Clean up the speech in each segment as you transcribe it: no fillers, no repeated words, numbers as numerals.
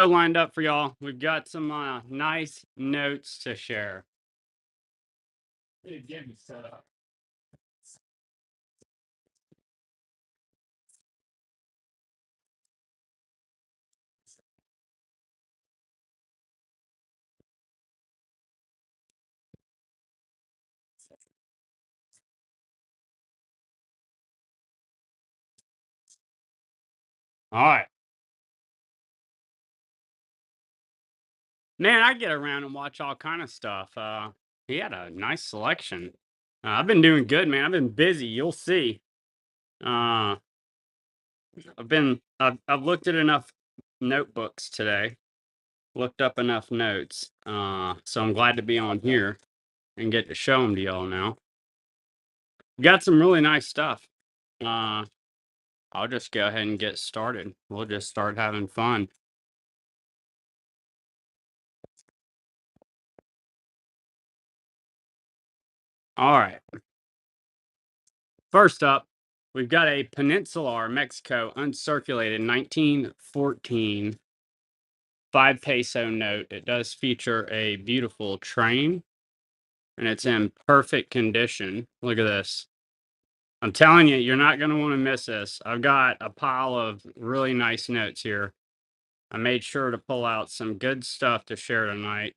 lined up for y'all. We've got some nice notes to share. Get me set up. All right, man. I get around and watch all kind of stuff. He had a nice selection. I've been doing good, man. I've been busy. You'll see. Uh, I've looked at enough notebooks today. Looked up enough notes. So I'm glad to be on here and get to show them to y'all now. Got some really nice stuff. Uh, I'll just go ahead and get started. We'll just start having fun. All right. First up, we've got a Peninsular Mexico uncirculated 1914 5 peso note. It does feature a beautiful train and it's in perfect condition. Look at this. I'm telling you, you're not going to want to miss this. I've got a pile of really nice notes here. I made sure to pull out some good stuff to share tonight.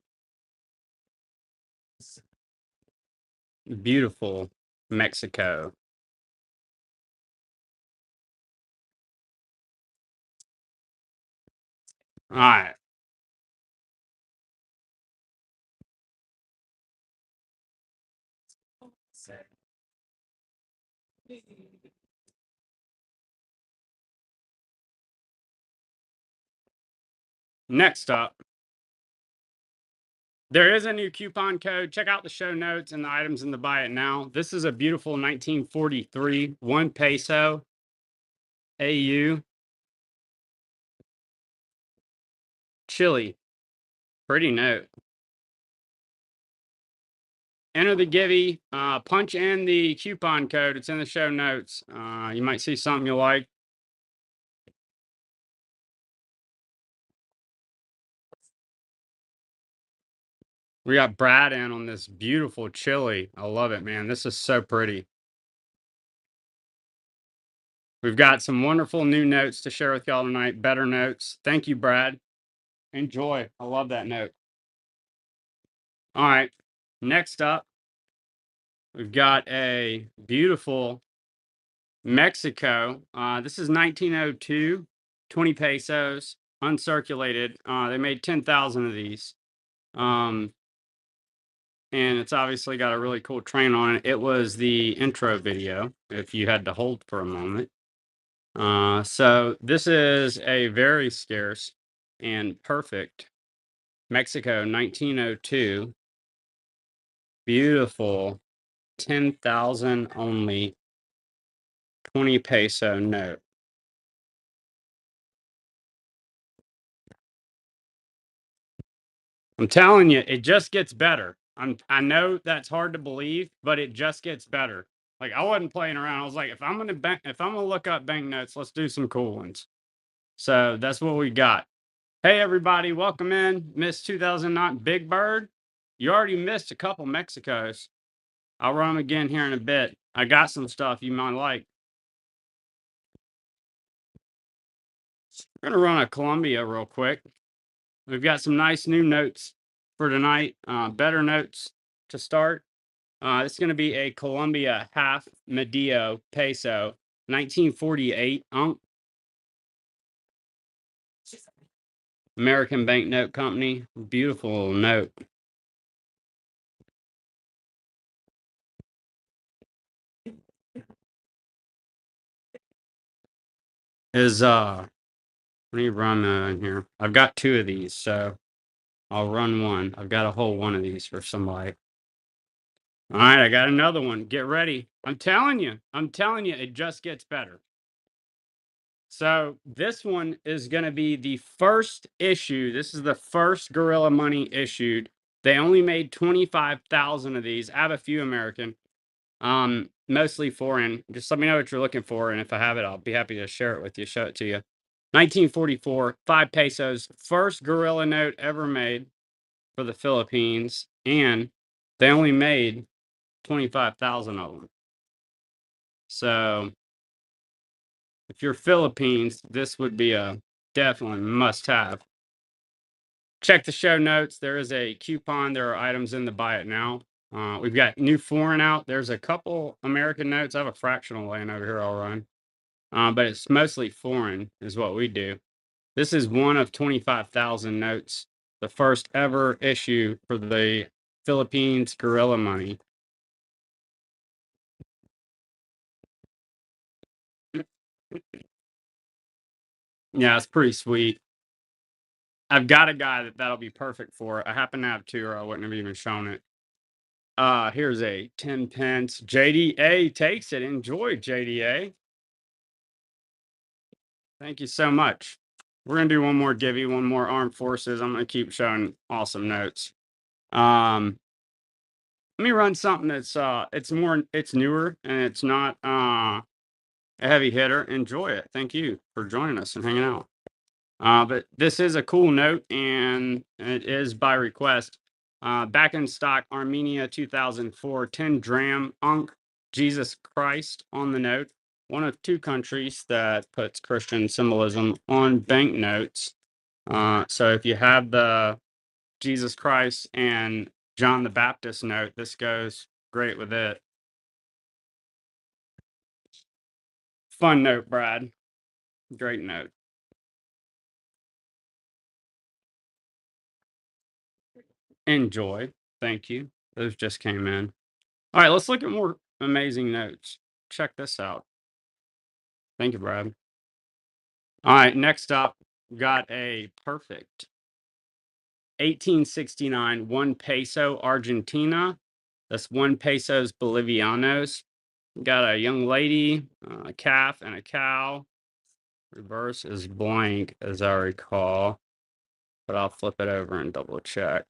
Beautiful Mexico. All right. Next up, there is a new coupon code. Check out the show notes and the items in the buy it now. This is a beautiful 1943 1 peso AU Chile. Pretty note. Enter the Givey, punch in the coupon code. It's in the show notes. You might see something you like. We got Brad in on this beautiful Chile. I love it, man. This is so pretty. We've got some wonderful new notes to share with y'all tonight. Better notes. Thank you, Brad. Enjoy. I love that note. All right. Next up, we've got a beautiful Mexico. This is 1902, 20 pesos, uncirculated. They made 10,000 of these. And it's obviously got a really cool train on it. It was the intro video, if you had to hold for a moment. So this is a very scarce and perfect Mexico 1902. Beautiful 10,000 only 20 peso note. I'm telling you, it just gets better. I know that's hard to believe, but it just gets better. Like I wasn't playing around. I was like, if I'm gonna look up banknotes, let's do some cool ones. So that's what we got. Hey everybody, welcome in. Miss 2009 Big Bird. You already missed a couple Mexicos. I'll run them again here in a bit. I got some stuff you might like. We're gonna run a Columbia real quick. We've got some nice new notes for tonight. Better notes to start. This is going to be a Columbia half Medio peso, 1948 American Banknote Company. Beautiful note. Let me run in here. I've got two of these, so I'll run one. I've got a whole one of these for somebody. All right, I got another one. Get ready. I'm telling you, it just gets better. So this one is going to be the first issue. This is the first Gorilla Money issued. They only made 25,000 of these. I have a few American, mostly foreign. Just let me know what you're looking for, and if I have it, I'll be happy to share it with you, show it to you. 1944, 5 pesos, first gorilla note ever made for the Philippines, and they only made 25,000 of them. So if you're Philippines, this would be a definitely must have. Check the show notes. There is a coupon. There are items in the buy it now. We've got new foreign out. There's a couple American notes. I have a fractional laying over here I'll run. But it's mostly foreign is what we do. This is one of 25,000 notes, the first ever issue for the Philippines gorilla money. Yeah, it's pretty sweet. I've got a guy that'll be perfect for it. I happen to have two, or I wouldn't have even shown it. Here's a 10 pence. JDA takes it. Enjoy, JDA. Thank you so much. We're gonna do one more Gibby, one more Armed Forces. I'm gonna keep showing awesome notes. Let me run something that's it's newer and it's not a heavy hitter. Enjoy it. Thank you for joining us and hanging out. But this is a cool note, and it is by request. Back in stock, Armenia 2004, 10 dram Ankh Jesus Christ on the note. One of two countries that puts Christian symbolism on banknotes. So if you have the Jesus Christ and John the Baptist note, this goes great with it. Fun note, Brad. Great note. Enjoy. Thank you. Those just came in. All right, let's look at more amazing notes. Check this out. Thank you, Brad. All right, next up, got a perfect 1869 1 peso Argentina. That's 1 pesos Bolivianos. Got a young lady, a calf, and a cow. Reverse is blank, as I recall, but I'll flip it over and double check.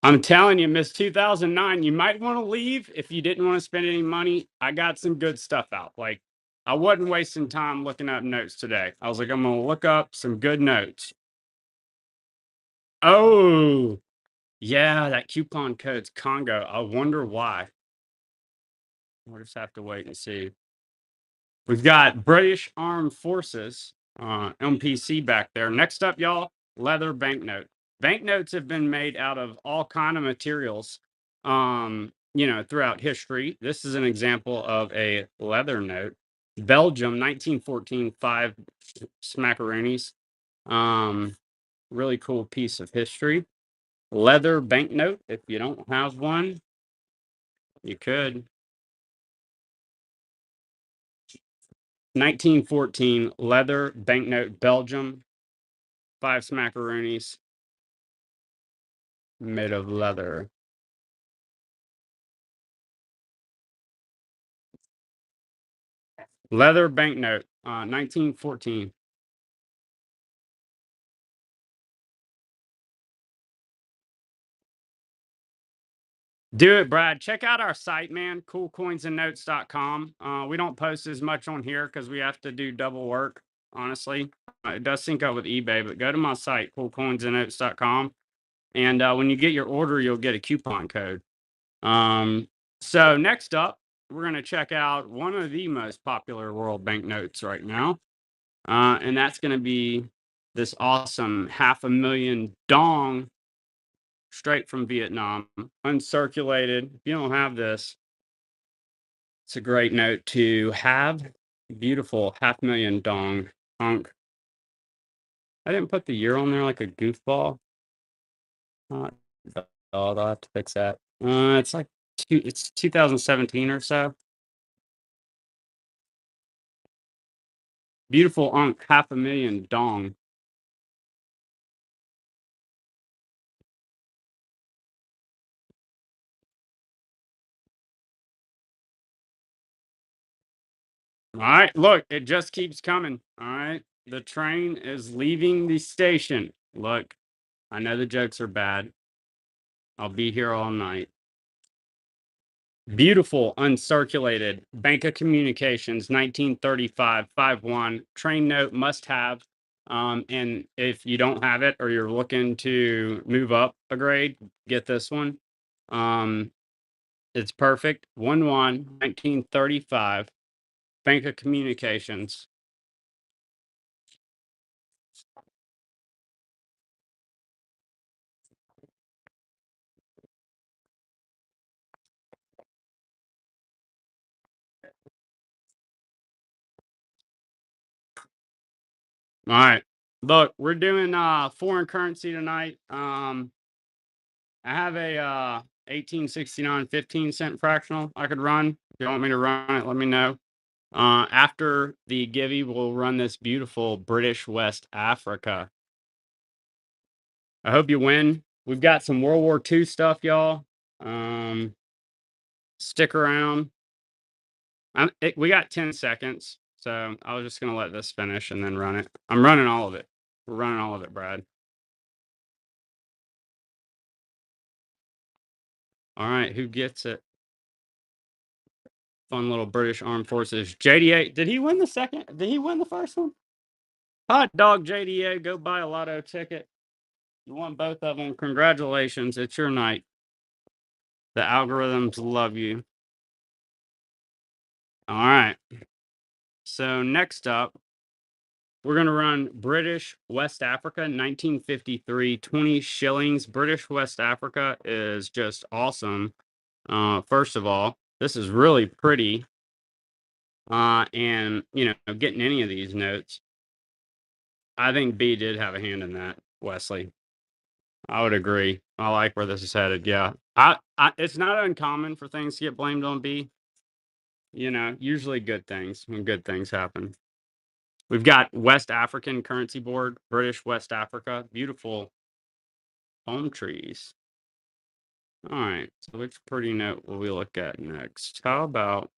I'm telling you, Miss 2009, you might want to leave if you didn't want to spend any money. I got some good stuff out. Like, I wasn't wasting time looking up notes today. I was like, I'm going to look up some good notes. Oh, yeah, that coupon code's Congo. I wonder why. We'll just have to wait and see. We've got British Armed Forces, MPC back there. Next up, y'all, leather banknote. Banknotes have been made out of all kind of materials, throughout history. This is an example of a leather note. Belgium, 1914, 5 smackaroonies. Really cool piece of history. Leather banknote. If you don't have one, you could. 1914 leather banknote, Belgium, 5 smackaroonies made of leather. Leather banknote, 1914. Do it, Brad. Check out our site, man. Coolcoinsandnotes.com. We don't post as much on here because we have to do double work, honestly. It does sync up with eBay, but go to my site, coolcoinsandnotes.com. And when you get your order, you'll get a coupon code. So next up, we're going to check out one of the most popular world banknotes right now. And that's going to be this awesome 500,000 dong straight from Vietnam, uncirculated. If you don't have this, it's a great note to have. Beautiful 500,000 dong hunk. I didn't put the year on there like a goofball. I'll have to fix that. It's like it's 2017 or so. Beautiful unk, 500,000 dong. All right, look, it just keeps coming. All right, the train is leaving the station. Look, I know the jokes are bad. I'll be here all night. Beautiful, uncirculated. Bank of Communications, 1935, 5-1. Train note must have. And if you don't have it or you're looking to move up a grade, get this one. It's perfect. 1-1, 1935. Bank of Communications. All right. Look, we're doing foreign currency tonight. I have a 1869 15-cent fractional I could run. If you want me to run it, let me know. After the givey, we'll run this beautiful British West Africa. I hope you win. We've got some World War II stuff, y'all. Stick around. We got 10 seconds, so I was just going to let this finish and then run it. I'm running all of it. We're running all of it, Brad. All right, who gets it? Fun little British Armed Forces. JDA, did he win the second? Did he win the first one? Hot dog JDA, go buy a lotto ticket. You won both of them. Congratulations. It's your night. The algorithms love you. All right. So next up, we're going to run British West Africa, 1953, 20 shillings. British West Africa is just awesome. First of all, this is really pretty. And, getting any of these notes, I think B did have a hand in that, Wesley. I would agree. I like where this is headed. Yeah. It's not uncommon for things to get blamed on B. Usually good things when good things happen. We've got West African currency board, British West Africa, beautiful palm trees. All right, so which pretty note will we look at next? How about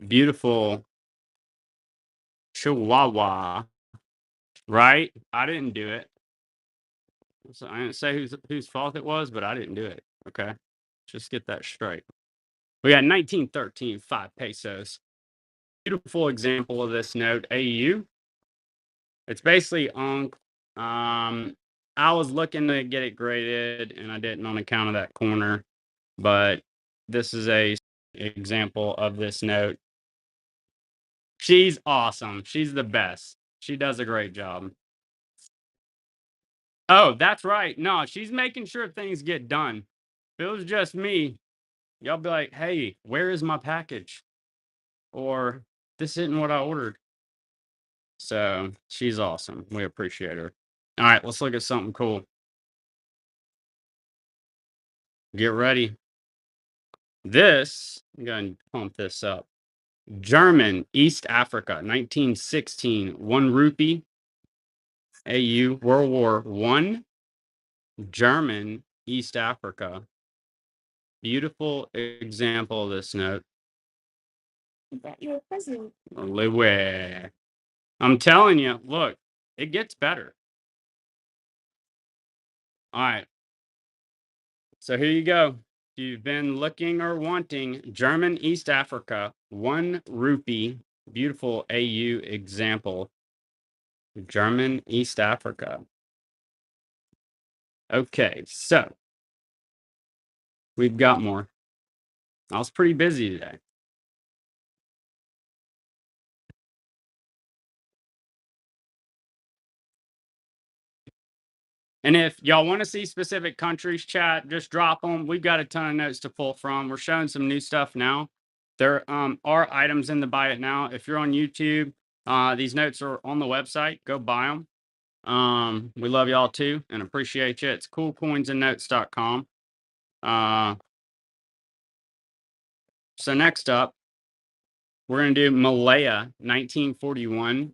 beautiful Chihuahua? Right? I didn't do it. So I didn't say whose fault it was, but I didn't do it. Okay, just get that straight. We got 1913, 5 pesos. Beautiful example of this note, AU. It's basically on. I was looking to get it graded, and I didn't on account of that corner. But this is a example of this note. She's awesome. She's the best. She does a great job. Oh, that's right. No, she's making sure things get done. If it was just me, y'all be like, "Hey, where is my package?" Or "This isn't what I ordered." So she's awesome. We appreciate her. All right, let's look at something cool. Get ready. I'm going to pump this up. German East Africa, 1916, 1 rupee. AU, World War One. German East Africa. Beautiful example of this note. That you're president. I'm telling you, look, it gets better. All right. So here you go. If you've been looking or wanting German East Africa, 1 rupee, beautiful AU example. German East Africa. Okay, so we've got more. I was pretty busy today. And if y'all want to see specific countries, chat, just drop them. We've got a ton of notes to pull from. We're showing some new stuff now. There are items in the buy it now. If you're on YouTube, these notes are on the website. Go buy them. We love y'all too and appreciate you. It's coolcoinsandnotes.com. So next up, we're going to do Malaya, 1941,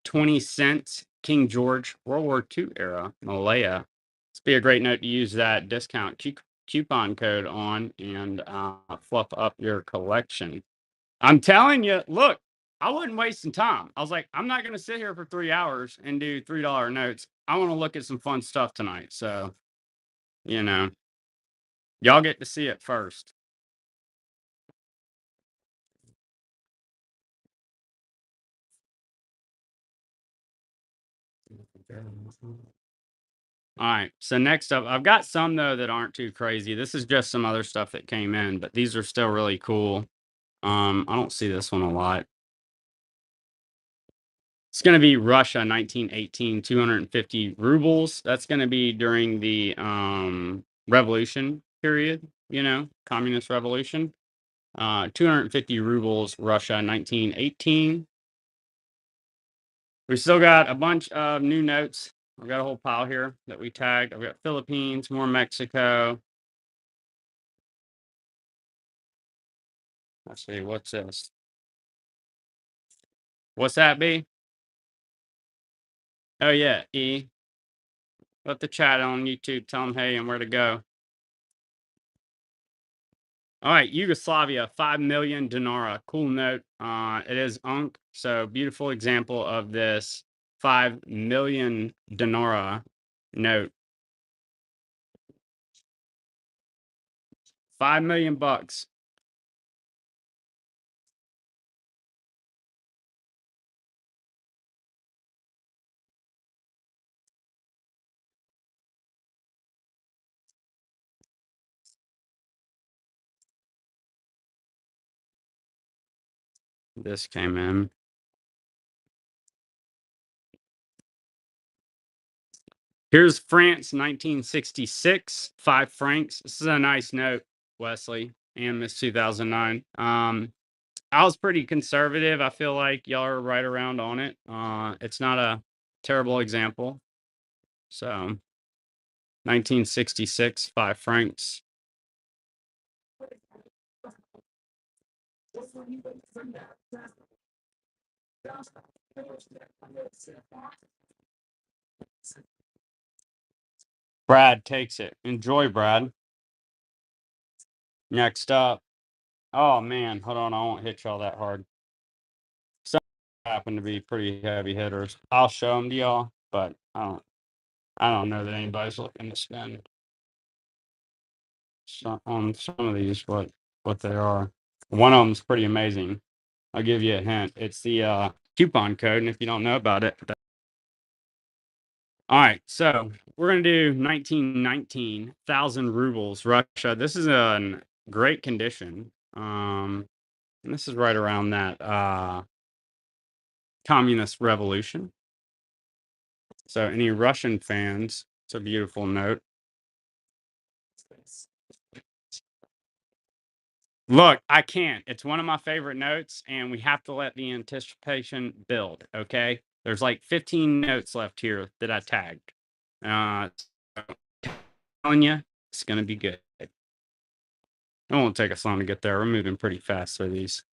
20 cents, King George, World War II era, Malaya. This be a great note to use that discount coupon code on and fluff up your collection. I'm telling you, look, I wasn't wasting time. I was like, I'm not going to sit here for 3 hours and do $3 notes. I want to look at some fun stuff tonight. So, y'all get to see it first. All right. So next up, I've got some though that aren't too crazy. This is just some other stuff that came in, but these are still really cool. I don't see this one a lot. It's going to be Russia, 1918, 250 rubles. That's going to be during the revolution period, communist revolution. 250 rubles, Russia, 1918. We still got a bunch of new notes. I've got a whole pile here that we tagged. I've got Philippines, more Mexico. Let's see, what's this? What's that be? Oh yeah, E. Let the chat on YouTube tell them hey and where to go. All right, Yugoslavia, 5 million dinara. Cool note. It is Unk, so beautiful example of this 5 million dinara note. 5 million bucks. This came in. Here's France, 1966, 5 francs. This is a nice note, Wesley and Miss 2009. I was pretty conservative. I feel like y'all are right around on it. It's not a terrible example. So 1966, 5 francs. Brad takes it. Enjoy, Brad. Next up. Oh man, hold on. I won't hit y'all that hard. Some happen to be pretty heavy hitters. I'll show them to y'all, but I don't know that anybody's looking to spend on some of these what they are. One of them's pretty amazing. I'll give you a hint. It's the coupon code, and if you don't know about it, all right. So we're gonna do 1919 1,000 rubles, Russia. This is in great condition. And this is right around that communist revolution. So any Russian fans, it's a beautiful note. Look, I can't. It's one of my favorite notes, and we have to let the anticipation build. Okay, there's like 15 notes left here that I tagged. So, telling you, it's gonna be good. It won't take us long to get there. We're moving pretty fast through these.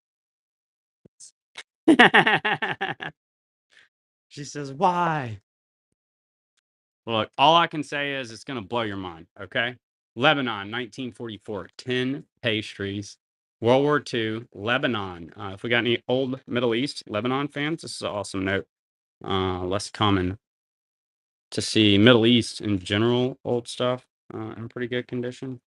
She says, "Why?" Look, all I can say is it's gonna blow your mind. Okay, Lebanon, 1944, 10 pastries. World War II, Lebanon. If we got any old Middle East Lebanon fans, this is an awesome note. Less common to see Middle East in general, old stuff in pretty good condition.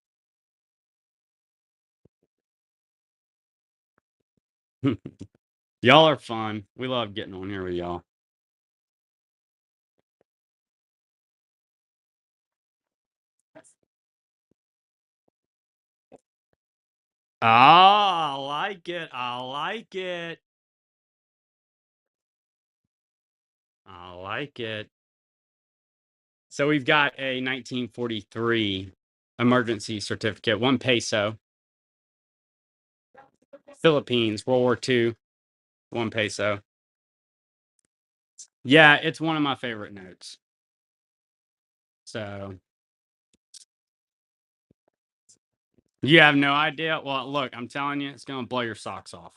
Y'all are fun. We love getting on here with y'all. Ah, I like it. I like it. I like it. So we've got a 1943 emergency certificate, 1 peso. Philippines, World War II, 1 peso. Yeah, it's one of my favorite notes. So you have no idea. Well, look, I'm telling you, it's gonna blow your socks off.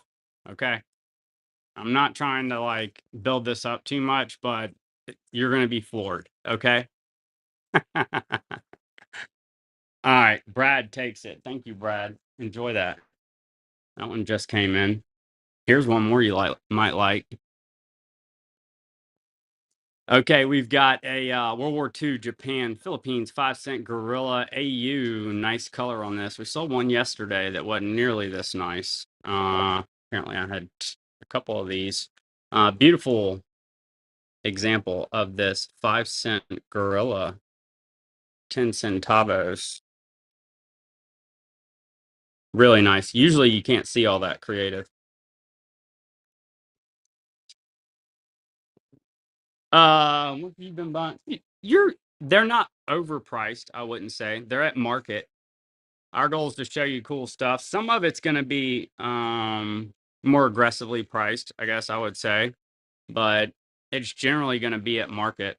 Okay. I'm not trying to like build this up too much, but you're gonna be floored. Okay. All right. Brad takes it. Thank you, Brad. Enjoy that. That one just came in. Here's one more you might like. Okay, we've got a World War II Japan Philippines 5-cent Gorilla AU. Nice color on this. We sold one yesterday that wasn't nearly this nice. Apparently, I had a couple of these. Beautiful example of this 5-cent gorilla, 10 centavos. Really nice. Usually you can't see all that creative. What have you been buying? They're not overpriced, I wouldn't say. They're at market. Our goal is to show you cool stuff. Some of it's going to be more aggressively priced, I guess I would say, but it's generally going to be at market.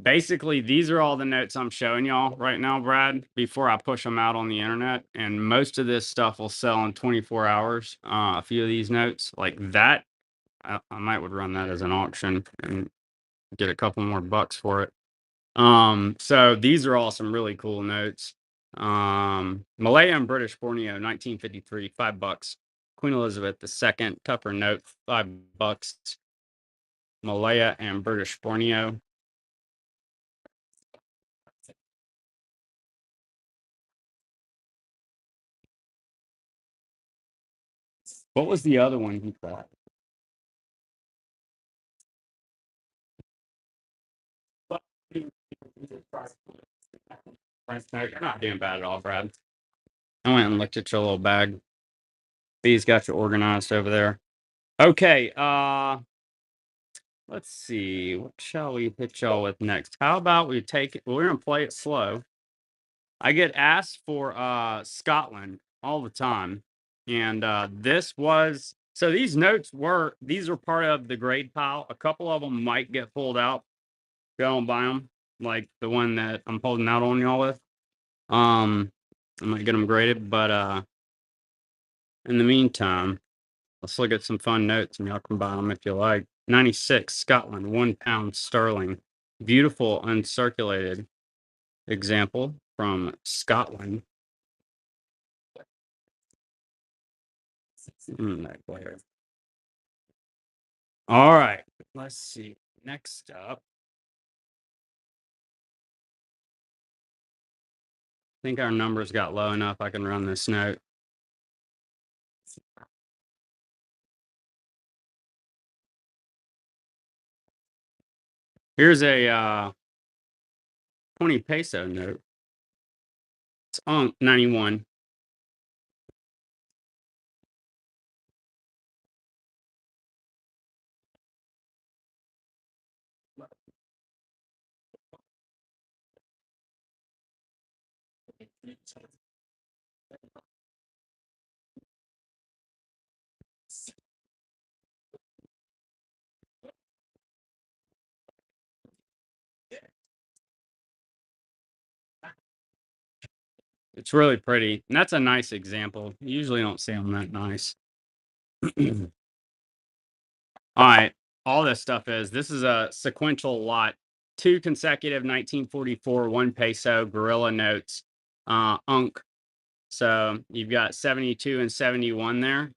Basically, these are all the notes I'm showing y'all right now, Brad, before I push them out on the internet. And most of this stuff will sell in 24 hours. A few of these notes, like that, I might would run that as an auction and get a couple more bucks for it. So these are all some really cool notes. Malaya and British Borneo, 1953, $5. Queen Elizabeth II, tougher note, $5. Malaya and British Borneo. What was the other one you thought? You're not doing bad at all, Brad. I went and looked at your little bag. These got you organized over there. Okay, let's see. What shall we hit y'all with next? How about we take it? We're gonna play it slow. I get asked for Scotland all the time. And this was so these notes were these are part of the grade pile. A couple of them might get pulled out. Go and buy them, like the one that I'm holding out on y'all with. I might get them graded, but in the meantime, let's look at some fun notes and y'all can buy them if you like. 96 Scotland, £1 sterling. Beautiful uncirculated example from Scotland. All right, let's see. Next up, I think our numbers got low enough. I can run this note. Here's a 20 peso note. It's on 91. It's really pretty. And that's a nice example. You usually don't see them that nice. All right. All this stuff this is a sequential lot. 2 consecutive 1944 1 peso gorilla notes. Unk. So you've got 72 and 71 there.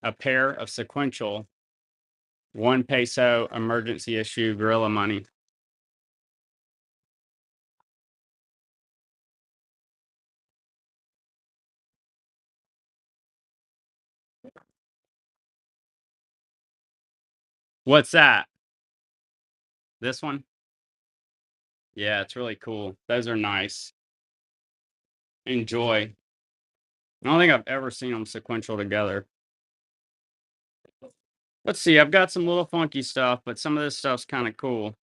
A pair of sequential 1 peso emergency issue gorilla money. What's that? This one? Yeah, it's really cool. Those are nice. Enjoy. I don't think I've ever seen them sequential together. Let's see. I've got some little funky stuff, but some of this stuff's kind of cool.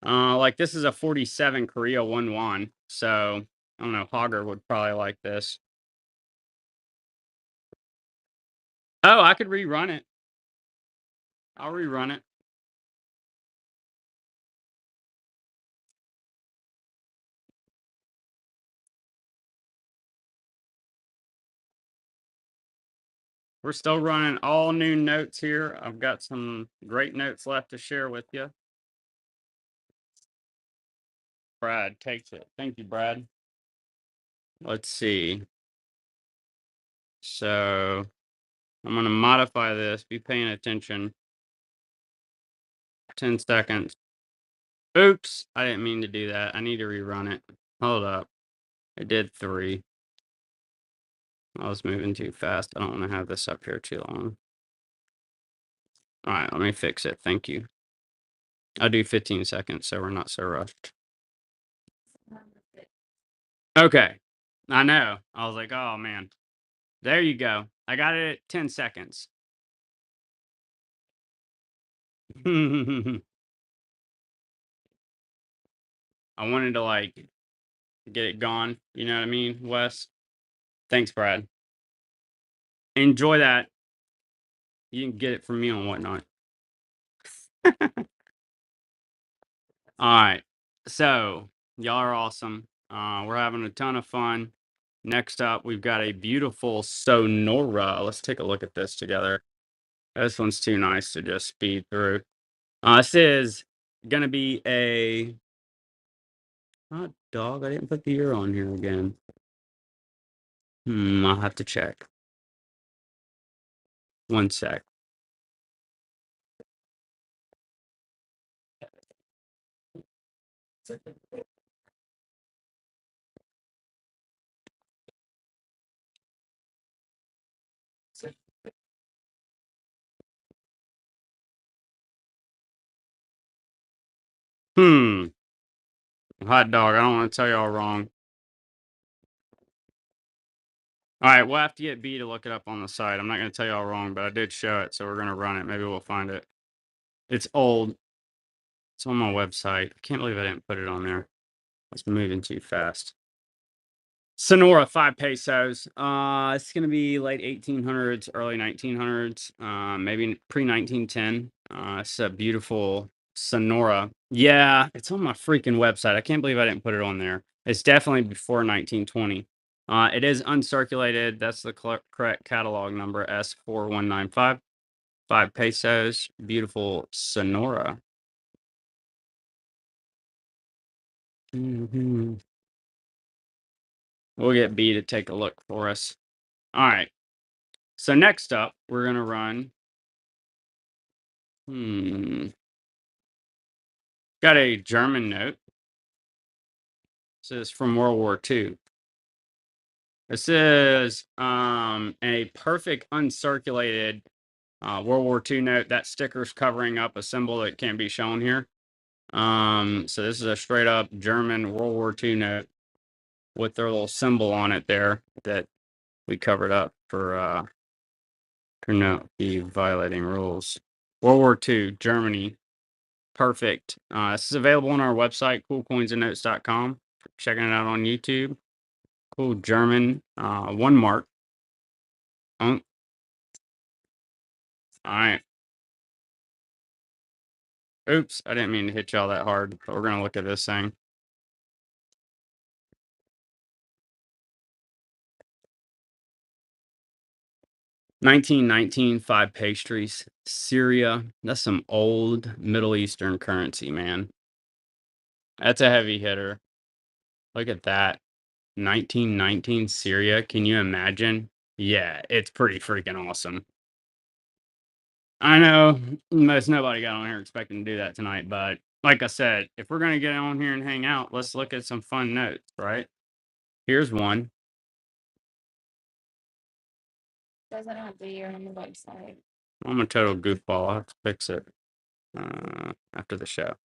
Like this is a 47 Korea 1 won. So I don't know. Hogger would probably like this. Oh, I could rerun it. I'll rerun it. We're still running all new notes here. I've got some great notes left to share with you. Brad takes it. Thank you, Brad. Let's see. So I'm going to modify this. Be paying attention. 10 seconds. Oops. I didn't mean to do that. I need to rerun it. Hold up. I did 3. I was moving too fast. I don't want to have this up here too long. All right, let me fix it. Thank you. I'll do 15 seconds so we're not so rushed. Okay. I know. I was like, oh man. There you go. I got it at 10 seconds. I wanted to like get it gone. You know what I mean, Wes? Thanks, Brad. Enjoy that. You can get it from me on whatnot. All right. So y'all are awesome. We're having a ton of fun. Next up, we've got a beautiful Sonora. Let's take a look at this together. This one's too nice to just speed through. This is gonna be a hot dog. I didn't put the year on here again. I'll have to check. One sec. Hmm. Hot dog. I don't want to tell y'all wrong. All right, we'll have to get B to look it up on the site. I'm not going to tell y'all wrong, but I did show it, so we're going to run it. Maybe we'll find it. It's old. It's on my website. I can't believe I didn't put it on there. It's moving too fast. Sonora, 5 pesos. It's gonna be late 1800s, early 1900s, maybe pre-1910. It's a beautiful Sonora. Yeah, it's on my freaking website. I can't believe I didn't put it on there. It's definitely before 1920. It is uncirculated. That's the correct catalog number, S4195. 5 pesos. Beautiful Sonora. We'll get B to take a look for us. All right. So next up, we're gonna run. Got a German note. This is from World War II. This is a perfect uncirculated World War II note. That sticker's covering up a symbol that can't be shown here. So this is a straight up German World War II note with their little symbol on it there that we covered up for not be violating rules. World War II, Germany. Perfect. This is available on our website, coolcoinsandnotes.com. Checking it out on YouTube. Cool German, 1 mark. All right. Oops, I didn't mean to hit y'all that hard, but we're going to look at this thing. $19.19, 5 pastries. Syria. That's some old Middle Eastern currency, man. That's a heavy hitter. Look at that. 1919 Syria. Can you imagine? Yeah, it's pretty freaking awesome. I know most nobody got on here expecting to do that tonight, but like I said, if we're going to get on here and hang out, let's look at some fun notes, right? Here's one. Doesn't have the year on the website. I'm a total goofball. I'll have to fix it after the show.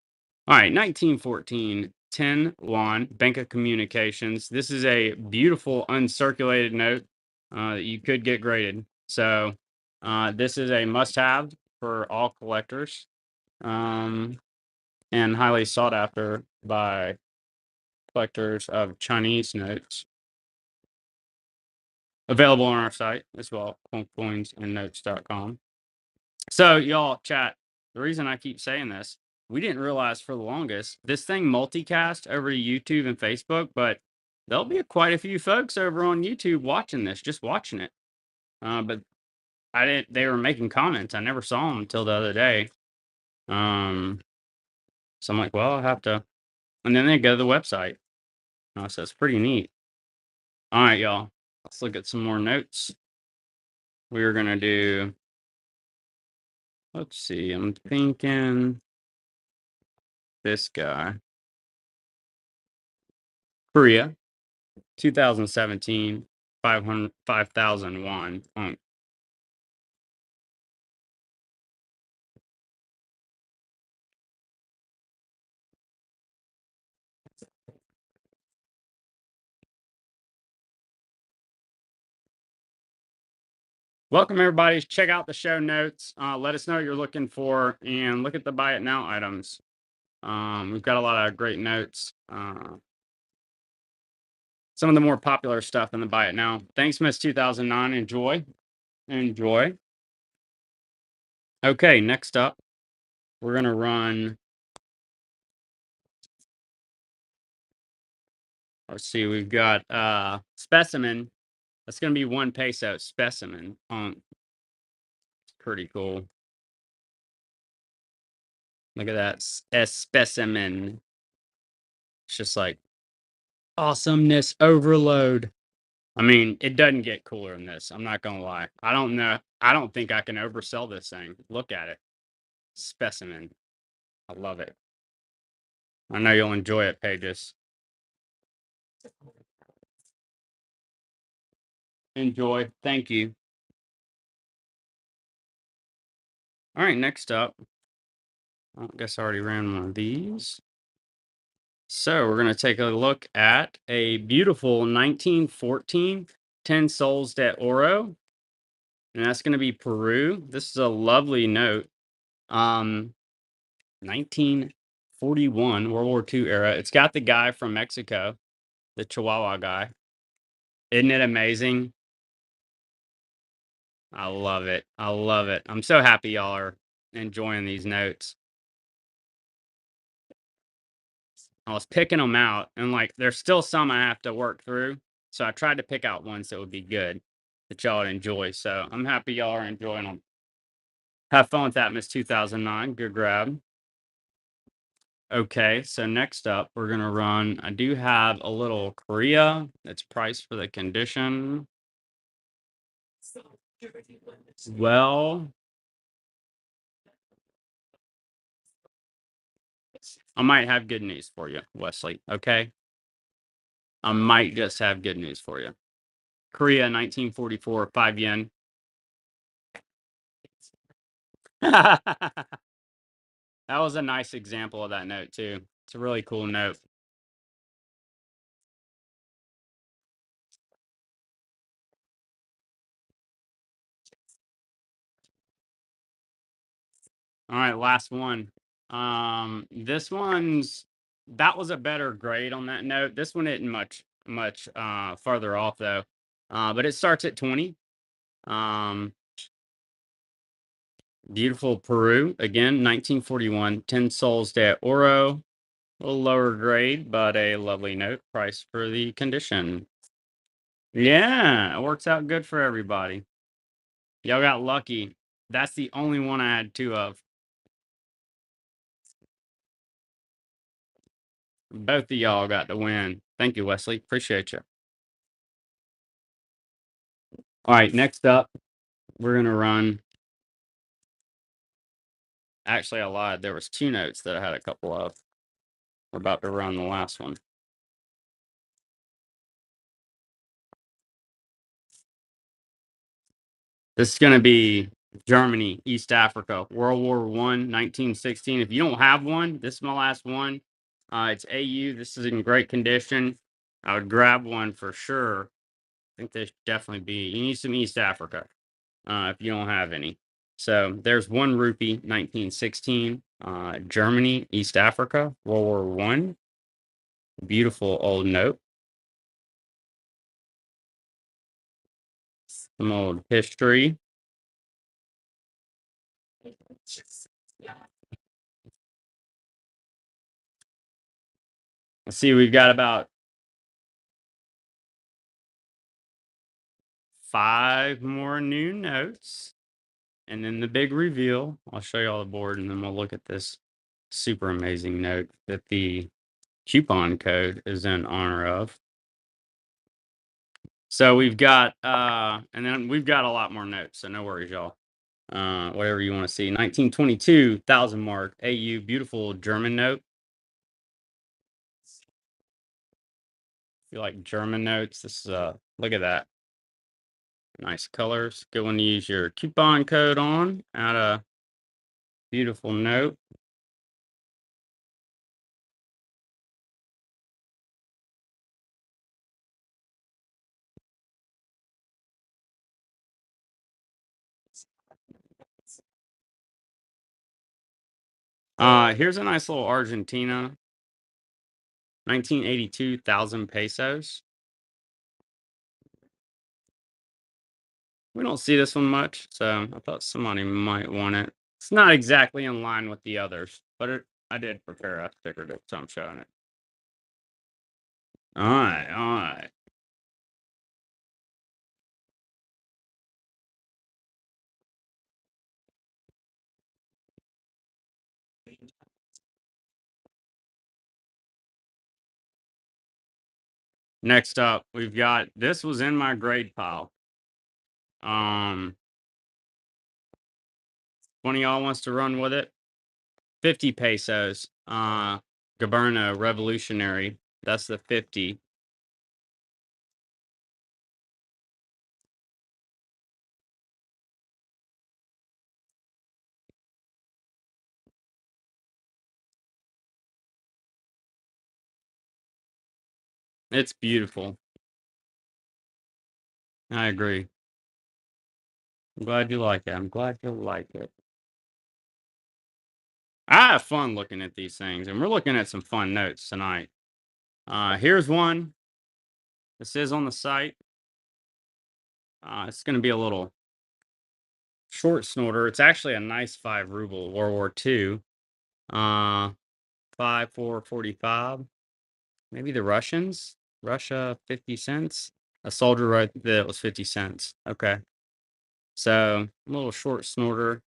All right, 1914, 10 won, Bank of Communications. This is a beautiful uncirculated note that you could get graded. So this is a must-have for all collectors and highly sought after by collectors of Chinese notes. Available on our site as well, coinsandnotes.com. So, y'all, chat, the reason I keep saying this, we didn't realize for the longest, this thing multicast over to YouTube and Facebook, but there'll be quite a few folks over on YouTube watching this, just watching it. But I didn't, they were making comments. I never saw them until the other day. So I'm like, well, I'll have to, and then they go to the website. So it's pretty neat. All right, y'all, let's look at some more notes. We're going to do, let's see, I'm thinking this guy. Korea, 2017, 5,001. Welcome, everybody. Check out the show notes. Let us know what you're looking for and look at the buy it now items. We've got a lot of great notes. Some of the more popular stuff in the buy it now. Thanks, Miss 2009. Enjoy. Enjoy. Okay, next up, we're going to run. Let's see, we've got specimen. That's going to be 1 peso specimen. Pretty cool. Look at that. Specimen. It's just like awesomeness overload. I mean, it doesn't get cooler than this. I'm not gonna lie. I don't know. I don't think I can oversell this thing. Look at it. Specimen. I love it. I know you'll enjoy it, Pages. Enjoy. Thank you. All right, next up. I guess I already ran one of these. So we're going to take a look at a beautiful 1914 10 soles de oro. And that's going to be Peru. This is a lovely note. 1941 World War II era. It's got the guy from Mexico, the Chihuahua guy. Isn't it amazing? I love it. I love it. I'm so happy y'all are enjoying these notes. I was picking them out, and like there's still some I have to work through. So I tried to pick out ones that would be good that y'all would enjoy. So I'm happy y'all are enjoying them. Have fun with that, Miss 2009. Good grab. Okay, so next up, we're going to run. I do have a little Korea. It's priced for the condition. Well, I might have good news for you, Wesley. Okay. I might just have good news for you. Korea, 1944, 5 yen. That was a nice example of that note, too. It's a really cool note. All right, last one. That was a better grade on that note. This one isn't much farther off though. But it starts at 20. Um, beautiful Peru again, 1941, 10 soles de oro. A little lower grade, but a lovely note. Price for the condition. Yeah, it works out good for everybody. Y'all got lucky. That's the only one I had 2 of. Both of y'all got the win. Thank you, Wesley. Appreciate you. All right, next up, we're gonna run. Actually, I lied. There was 2 notes that I had a couple of. We're about to run the last one. This is gonna be Germany, East Africa, World War One, 1916. If you don't have one, this is my last one. It's AU. This is in great condition. I would grab one for sure. I think this should definitely be. You need some East Africa if you don't have any. So there's 1 rupee, 1916. Germany, East Africa, World War One. Beautiful old note. Some old history. Let's see, we've got about 5 more new notes. And then the big reveal. I'll show you all the board and then we'll look at this super amazing note that the coupon code is in honor of. So we've got and then we've got a lot more notes, so no worries, y'all. Whatever you want to see. 1922 1,000 mark AU, beautiful German note. If you like German notes, this is look at that. Nice colors. Good one to use your coupon code on. Add a beautiful note. Here's a nice little Argentina, 1982, 1,000 pesos. We don't see this one much, so I thought somebody might want it. It's not exactly in line with the others, but I did prepare a sticker to, so I'm showing it. All right, all right. Next up, we've got, this was in my grade pile. One of y'all wants to run with it? 50 pesos. Gaberna Revolutionary. That's the 50. It's beautiful. I agree. I'm glad you like it. I'm glad you like it. I have fun looking at these things, and we're looking at some fun notes tonight. Here's one. This is on the site. It's going to be a little short snorter. It's actually a nice 5 ruble, World War II. 5 4 45. Maybe the Russians. Russia 50 cents. A soldier wrote that it was 50 cents. Okay. So a little short snorter.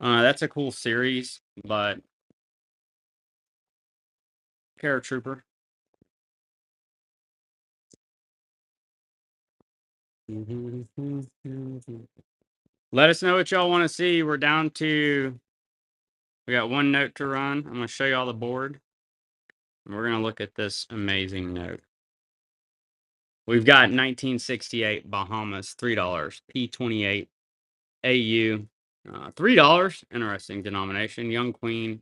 That's a cool series, but paratrooper. Let us know what y'all want to see. We're down to, we got one note to run. I'm going to show you all the board. And we're going to look at this amazing note. We've got 1968 Bahamas, $3. P28 AU, $3. Interesting denomination. Young Queen,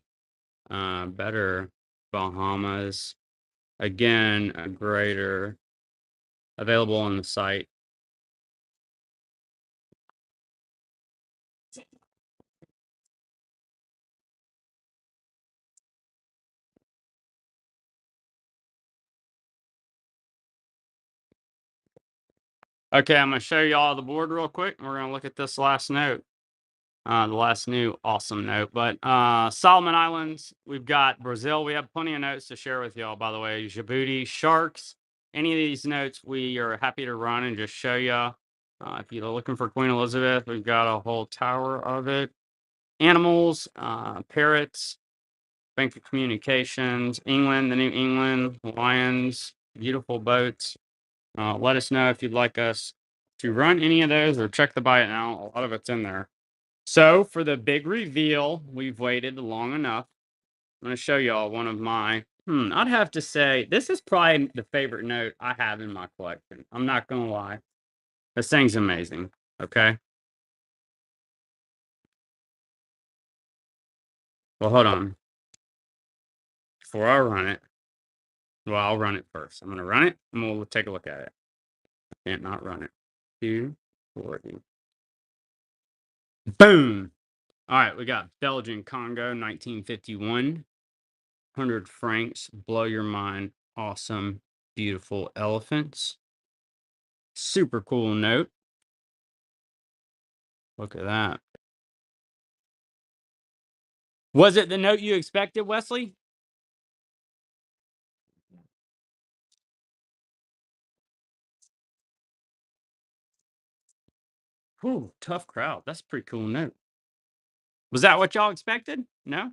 better Bahamas. Again, a greater, available on the site. Okay, I'm going to show you all the board real quick. And we're going to look at this last note. The last new awesome note. But Solomon Islands, we've got Brazil. We have plenty of notes to share with y'all, by the way. Djibouti, sharks. Any of these notes we are happy to run and just show you. If you're looking for Queen Elizabeth, we've got a whole tower of it. Animals, parrots, Bank of Communications, England, the New England, lions, beautiful boats. Let us know if you'd like us to run any of those or check the buy it now. A lot of it's in there. So for the big reveal, we've waited long enough. I'm going to show y'all one of my, I'd have to say, this is probably the favorite note I have in my collection. I'm not going to lie. This thing's amazing. Okay. Well, hold on. Before I run it, well, I'll run it first. I'm going to run it and we'll take a look at it. Can't not run it. 240. Boom. All right. We got Belgian Congo, 1951. 100 francs. Blow your mind. Awesome. Beautiful elephants. Super cool note. Look at that. Was it the note you expected, Wesley? Whew, tough crowd. That's a pretty cool note. Was that what y'all expected? No?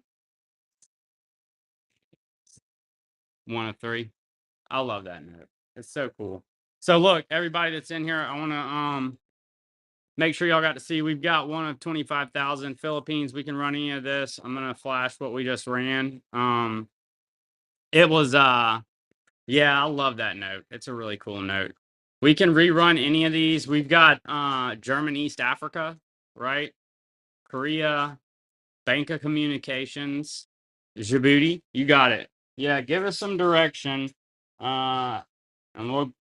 1 of 3. I love that note. It's so cool. So look, everybody that's in here, I want to make sure y'all got to see we've got 1 of 25,000 Philippines. We can run any of this. I'm gonna flash what we just ran. It was yeah, I love that note. It's a really cool note. We can rerun any of these. We've got German East Africa, right? Korea, Bank of Communications, Djibouti. You got it. Yeah, give us some direction. And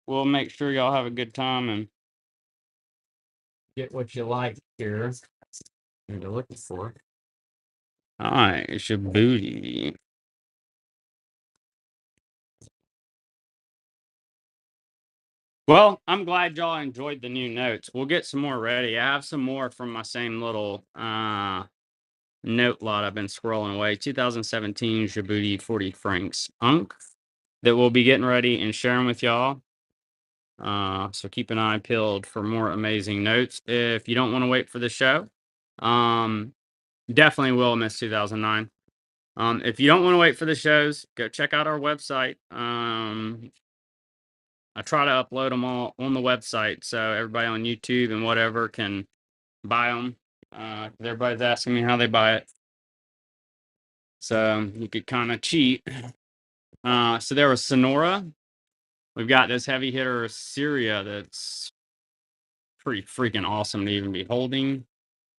we'll make sure y'all have a good time and get what you like here. What you're looking for. All right, it's your booty. Well, I'm glad y'all enjoyed the new notes. We'll get some more ready. I have some more from my same little note lot I've been scrolling away. 2017 Djibouti 40 francs Unk that we'll be getting ready and sharing with y'all. So keep an eye peeled for more amazing notes. If you don't want to wait for the show, definitely will miss 2009. If you don't want to wait for the shows, go check out our website. I try to upload them all on the website so everybody on YouTube and whatever can buy them. Everybody's asking me how they buy it. So you could kind of cheat. So there was Sonora. We've got this heavy hitter Syria that's pretty freaking awesome to even be holding.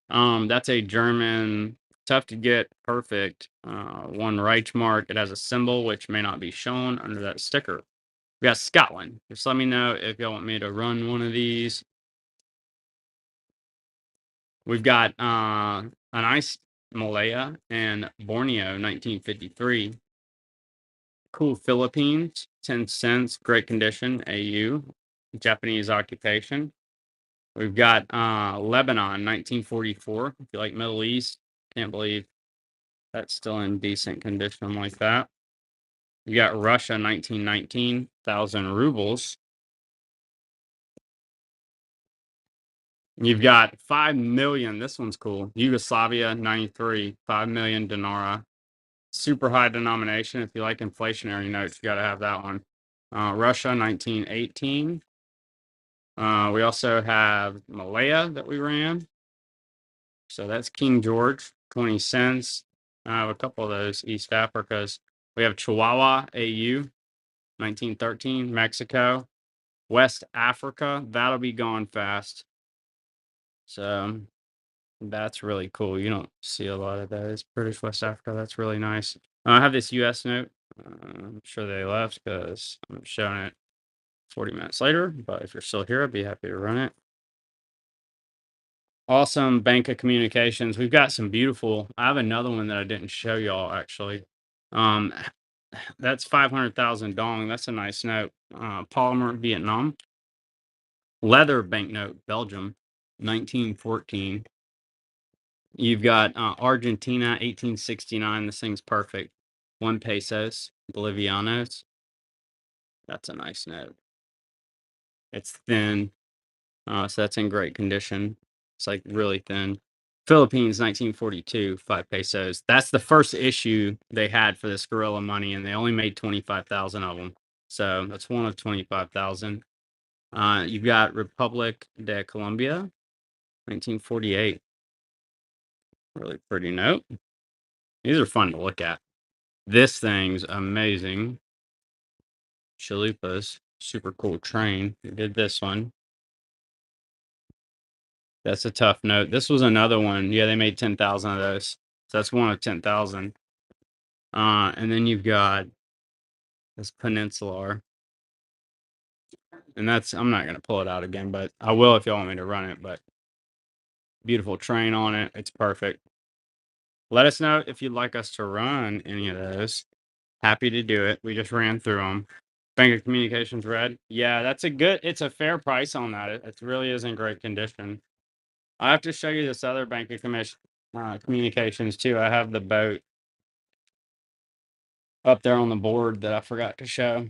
That's a German, tough to get, perfect. One Reichmark. It has a symbol which may not be shown under that sticker. We got Scotland. Just let me know if y'all want me to run one of these. We've got an ice Malaya and Borneo, 1953. Cool Philippines, 10 cents, great condition, AU, Japanese occupation. We've got Lebanon, 1944. If you like Middle East, can't believe that's still in decent condition like that. You got Russia, 1919, 1,000 rubles. You've got 5 million. This one's cool. Yugoslavia, 93, 5 million dinara. Super high denomination. If you like inflationary notes, you got to have that one. Russia, 1918. We also have Malaya that we ran. So that's King George, 20 cents. I have a couple of those East Africas. We have Chihuahua, AU, 1913. Mexico. West Africa, that'll be gone fast. So that's really cool. You don't see a lot of those. British West Africa, that's really nice. I have this US note. I'm sure they left because I'm showing it 40 minutes later. But if you're still here, I'd be happy to run it. Awesome Bank of Communications. We've got some beautiful. I have another one that I didn't show y'all actually. Um, that's 500,000 dong. That's a nice note. Polymer Vietnam. Leather banknote Belgium, 1914. You've got Argentina, 1869. This thing's perfect. 1 pesos, Bolivianos. That's a nice note. It's thin, so that's in great condition. It's like really thin. Philippines, 1942, 5 pesos. That's the first issue they had for this Gorilla Money, and they only made 25,000 of them. So that's one of 25,000. You've got Republic de Colombia, 1948. Really pretty note. These are fun to look at. This thing's amazing. Chalupas, super cool train. We did this one. That's a tough note. This was another one. Yeah, they made 10,000 of those. So that's one of 10,000. And then you've got this Peninsular. And that's, I'm not going to pull it out again, but I will if y'all want me to run it. But beautiful train on it. It's perfect. Let us know if you'd like us to run any of those. Happy to do it. We just ran through them. Bank of Communications red. Yeah, that's a good, it's a fair price on that. It really is in great condition. I have to show you this other Bank of Communications too. I have the boat up there on the board that I forgot to show.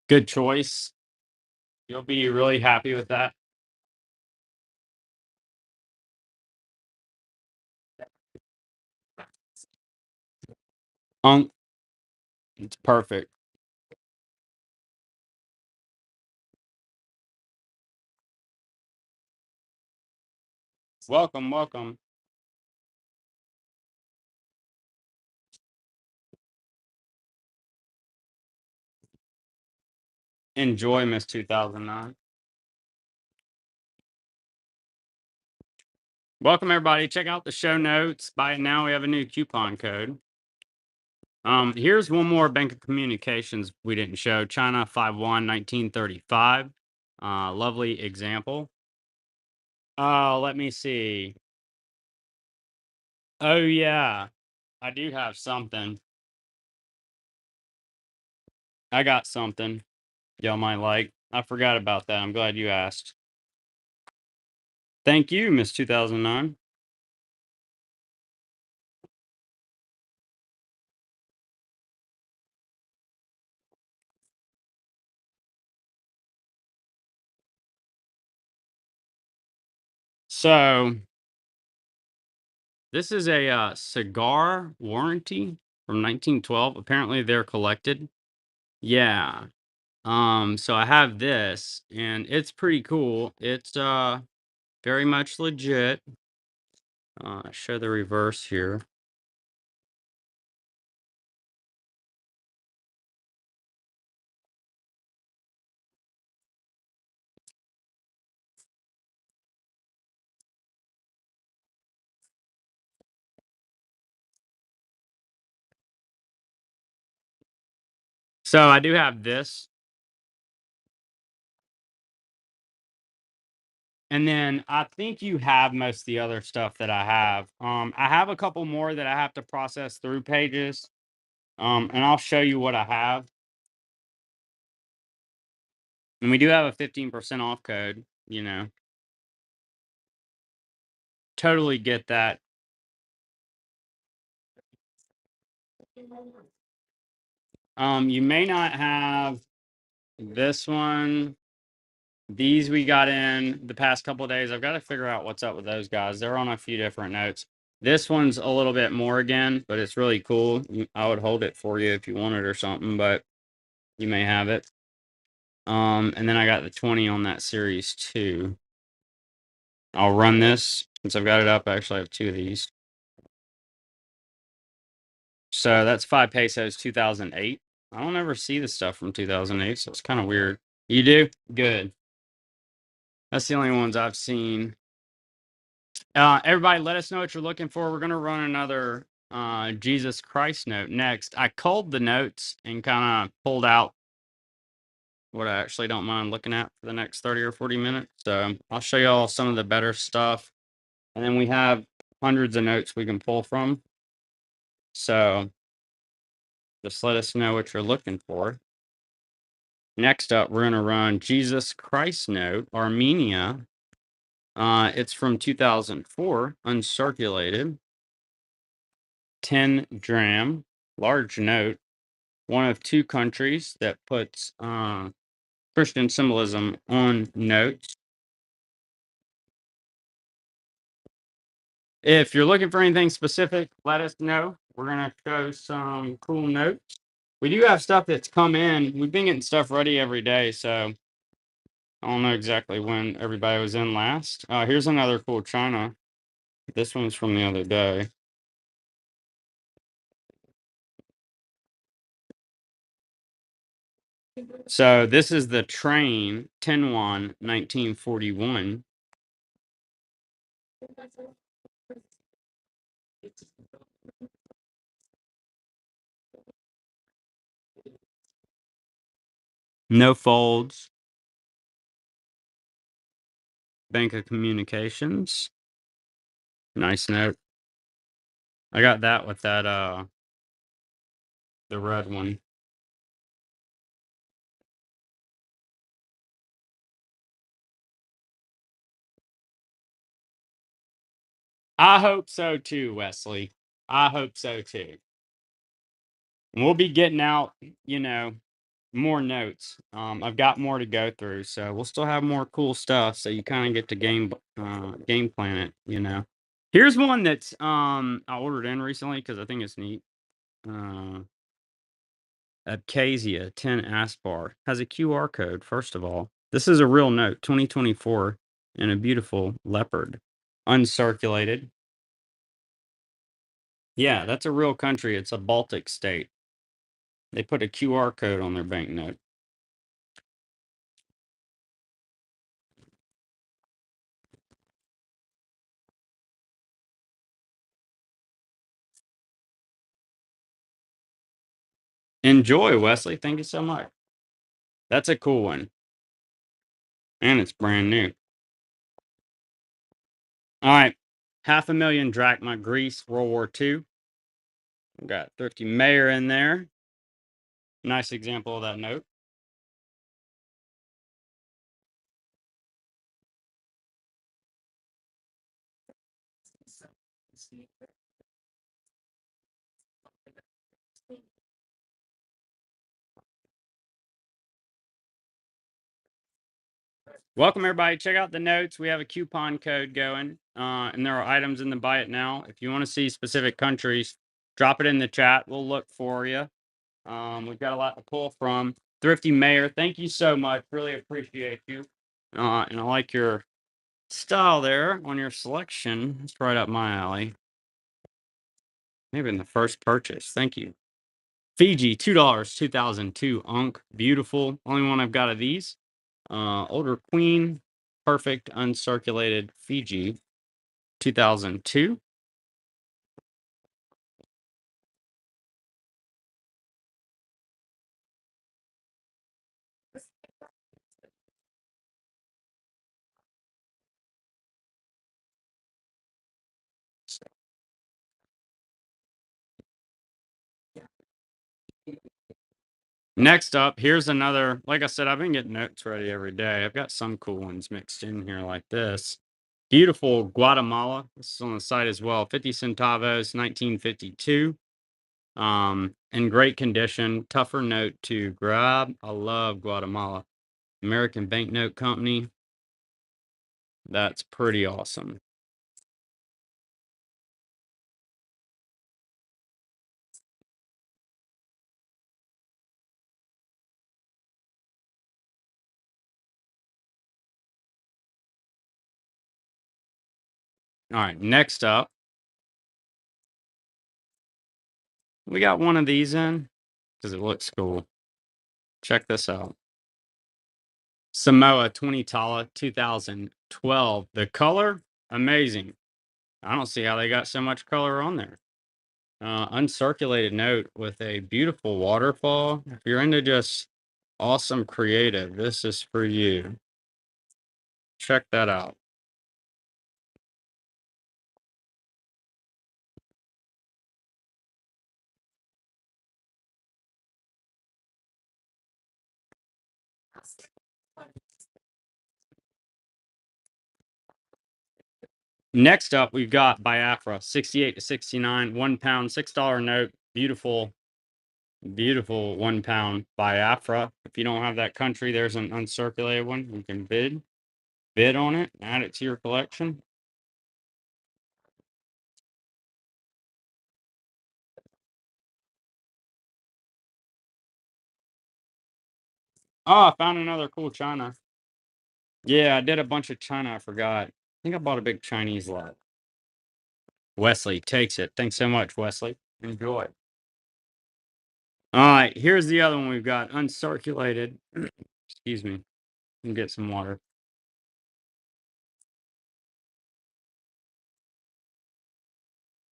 Good choice. You'll be really happy with that. It's perfect. Welcome, welcome. Enjoy Miss 2009. Welcome everybody. Check out the show notes. Buy it now. We have a new coupon code. Here's one more Bank of Communications we didn't show. China 5-1, 1935. Lovely example. Let me see. Oh yeah, I do have something. I got something y'all might like. I forgot about that. I'm glad you asked. Thank you, Miss 2009. So this is a cigar warranty from 1912. Apparently, they're collected. Yeah. So I have this, and it's pretty cool. It's very much legit. Show the reverse here. So I do have this. And then I think you have most of the other stuff that I have. I have a couple more that I have to process through pages. And I'll show you what I have. And we do have a 15% off code, you know. Totally get that. You may not have this one. These we got in the past couple of days. I've got to figure out what's up with those guys. They're on a few different notes. This one's a little bit more again, but it's really cool. I would hold it for you if you wanted or something, but you may have it. And then I got the 20 on that series too. I'll run this since I've got it up. I actually have two of these. So that's 5 pesos, 2008. I don't ever see the stuff from 2008, so it's kind of weird. You do? Good. That's the only ones I've seen. Everybody, let us know what you're looking for. We're going to run another Jesus Christ note next. I culled the notes and kind of pulled out what I actually don't mind looking at for the next 30 or 40 minutes. So I'll show you all some of the better stuff. And then we have hundreds of notes we can pull from. So just let us know what you're looking for. Next up, we're going to run Jesus Christ note, Armenia. It's from 2004, uncirculated. 10 dram, large note. One of two countries that puts Christian symbolism on notes. If you're looking for anything specific, let us know. We're going to show some cool notes. We do have stuff that's come in. We've been getting stuff ready every day, so I don't know exactly when everybody was in last. Here's another cool China. This one's from the other day. So this is the train, Tenwan, 1941. No folds. Bank of Communications. Nice note. I got that with that the red one. I hope so too, Wesley. I hope so too. And we'll be getting out, you know, more notes. I've got more to go through, so we'll still have more cool stuff. So you kind of get to game plan it, you know. Here's one that's I ordered in recently because I think it's neat. Abkhazia 10 Aspar has a QR code. First of all, this is a real note, 2024, and a beautiful leopard, uncirculated. Yeah, that's a real country. It's a Baltic state. They put a QR code on their banknote. Enjoy, Wesley. Thank you so much. That's a cool one. And it's brand new. All right. 500,000 drachma Greece, World War II. We've got Thrifty Mayor in there. Nice example of that note. Welcome, everybody. Check out the notes. We have a coupon code going, and there are items in the buy it now. If you want to see specific countries, drop it in the chat. We'll look for you. We've got a lot to pull from. Thrifty Mayor, thank you so much. Really appreciate you. And I like your style there on your selection. It's right up my alley. Maybe in the first purchase. Thank you. Fiji, $2, 2002 Unk. Beautiful. Only one I've got of these. Older Queen, perfect uncirculated Fiji, 2002. Next up, here's another. Like I said, I've been getting notes ready every day. I've got some cool ones mixed in here like this. Beautiful Guatemala. This is on the site as well. 50 centavos, 1952. In great condition. Tougher note to grab. I love Guatemala. American Banknote Company. That's pretty awesome. All right, next up, we got one of these in because it looks cool. Check this out. Samoa 20 Tala 2012. The color, amazing. I don't see how they got so much color on there. Uncirculated note with a beautiful waterfall. If you're into just awesome creative, this is for you. Check that out. Next up, we've got Biafra 68 to 69, £1, $6 note. Beautiful, beautiful £1 Biafra. If you don't have that country, there's an uncirculated one. You can bid on it, add it to your collection. Oh, I found another cool China. Yeah, I did a bunch of China. I forgot. I think I bought a big Chinese lot. Wesley takes it. Thanks so much, Wesley. Enjoy. All right, here's the other one we've got uncirculated. Excuse me. Can get some water.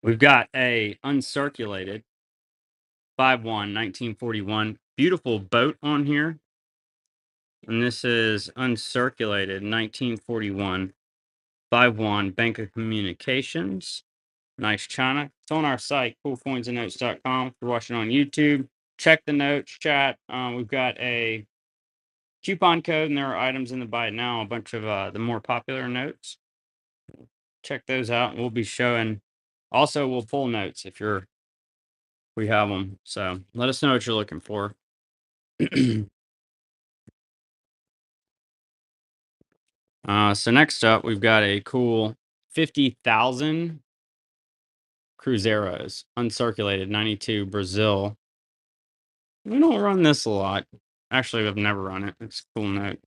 We've got a uncirculated 5-1 1941. Beautiful boat on here. And this is uncirculated 1941 5-1 Bank of Communications. Nice China. It's on our site, coolcoinsandnotes.com. If you're watching on YouTube, check the notes chat. We've got a coupon code, and there are items in the buy it now. A bunch of the more popular notes. Check those out. We'll be showing. Also, we'll pull notes if we have them. So let us know what you're looking for. So next up, we've got a cool 50,000 Cruzeiros, uncirculated, 92 Brazil. We don't run this a lot. Actually, we've never run it. It's a cool note.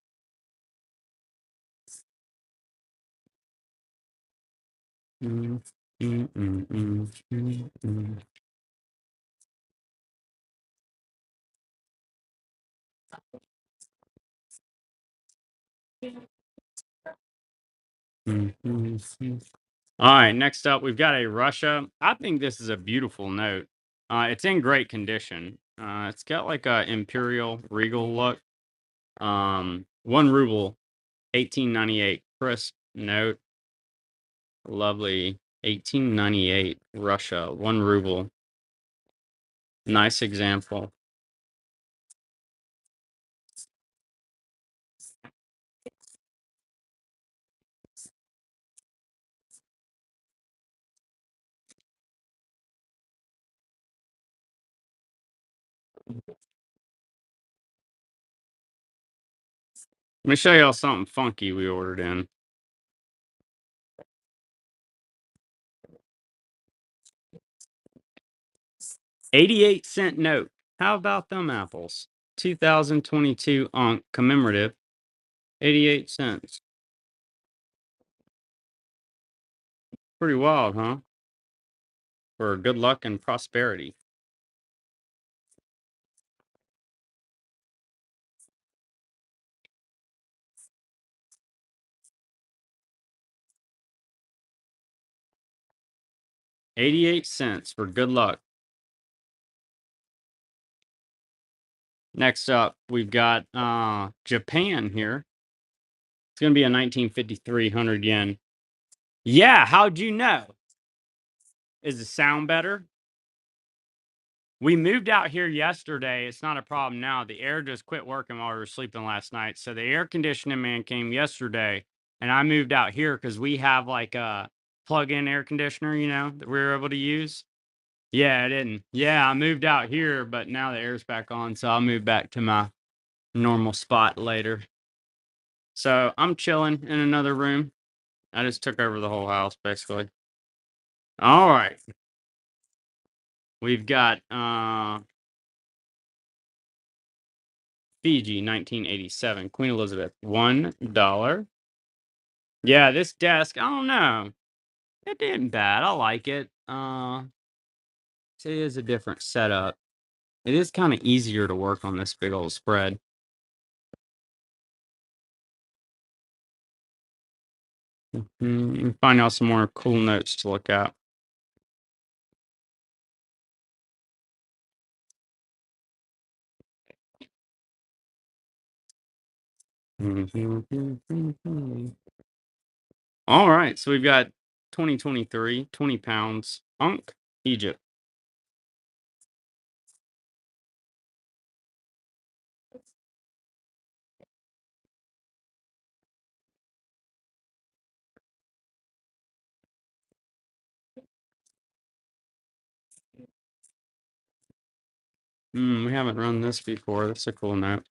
All right, next up, we've got a Russia. I think this is a beautiful note. It's in great condition. It's got like a imperial regal look. 1 ruble 1898 crisp note. Lovely. 1898 Russia, 1 ruble. Nice example. Let me show y'all something funky we ordered in. 88-cent note. How about them apples? 2022 Ankh commemorative. 88 cents. Pretty wild, huh? For good luck and prosperity. $0.88 for good luck. Next up, we've got Japan here. It's going to be a 1953 100 yen. Yeah, how'd you know? Is the sound better? We moved out here yesterday. It's not a problem now. The air just quit working while we were sleeping last night. So the air conditioning man came yesterday, and I moved out here because we have like a plug-in air conditioner, that we were able to use. Yeah, I didn't. Yeah, I moved out here, but now the air's back on, so I'll move back to my normal spot later. So I'm chilling in another room. I just took over the whole house, basically. All right. We've got Fiji, 1987. Queen Elizabeth, $1. Yeah, this desk, I don't know. It didn't bad. I like it. It is a different setup. It is kind of easier to work on this big old spread. You can find out some more cool notes to look at. All right, so we've got 2023, 20 pounds, Unk, Egypt. We haven't run this before. That's a cool note.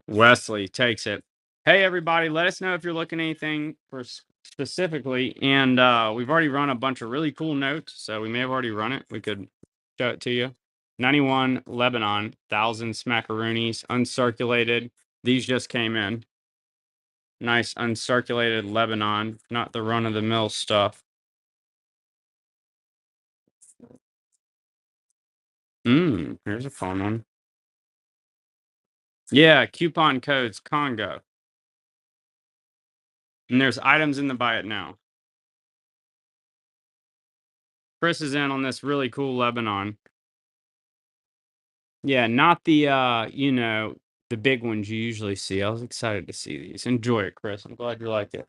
Wesley takes it. Hey, everybody, let us know if you're looking at anything for specifically. And we've already run a bunch of really cool notes, so we may have already run it. We could show it to you. 91 Lebanon, 1,000 smackaroonies, uncirculated. These just came in. Nice uncirculated Lebanon, not the run-of-the-mill stuff. Here's a fun one. Yeah, coupon codes Congo. And there's items in the buy it now. Chris is in on this really cool Lebanon. Yeah, not the the big ones you usually see. I was excited to see these. Enjoy it, Chris. I'm glad you like it.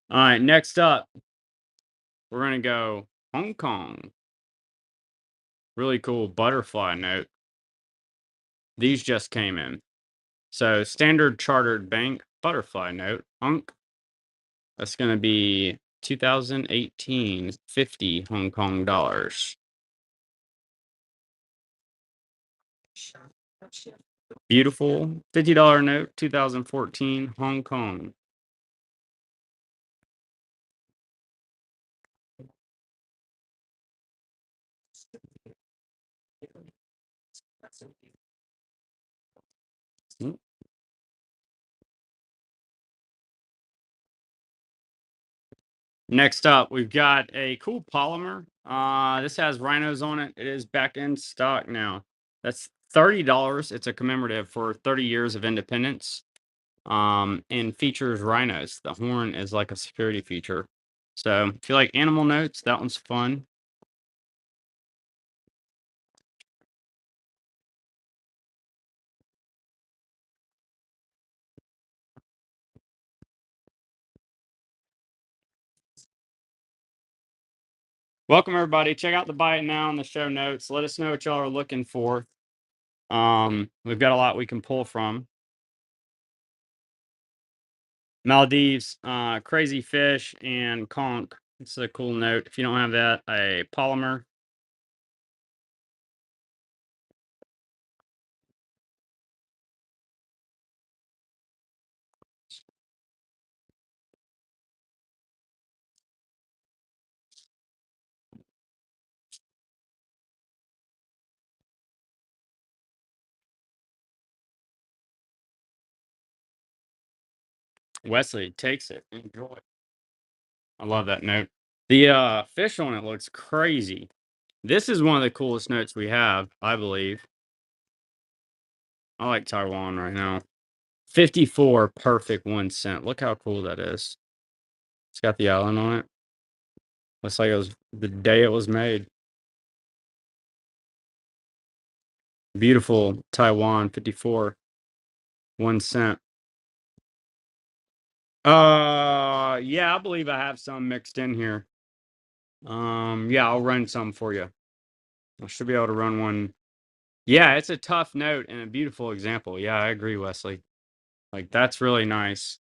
All right, next up, we're gonna go Hong Kong. Really cool butterfly note. These just came in. So Standard Chartered Bank butterfly note, Hunk. That's gonna be 2018 50 Hong Kong dollars. Beautiful $50 note, 2014 Hong Kong. Mm. Next up, we've got a cool polymer. This has rhinos on it. It is back in stock now. That's $30. It's a commemorative for 30 years of independence. And features rhinos. The horn is like a security feature. So if you like animal notes, that one's fun. Welcome everybody. Check out the buy it now in the show notes. Let us know what y'all are looking for. We've got a lot we can pull from. Maldives, crazy fish and conch. It's a cool note. If you don't have that, a polymer. Wesley takes it. Enjoy. I love that note. The fish on it looks crazy. This is one of the coolest notes we have, I believe. I like Taiwan right now. 54 perfect 1 cent. Look how cool that is. It's got the island on it. Looks like it was the day it was made. Beautiful Taiwan 54 1 cent. Yeah, I believe I have some mixed in here. Yeah, I'll run some for you. I should be able to run one. Yeah, it's a tough note and a beautiful example. Yeah, I agree, Wesley. Like that's really nice.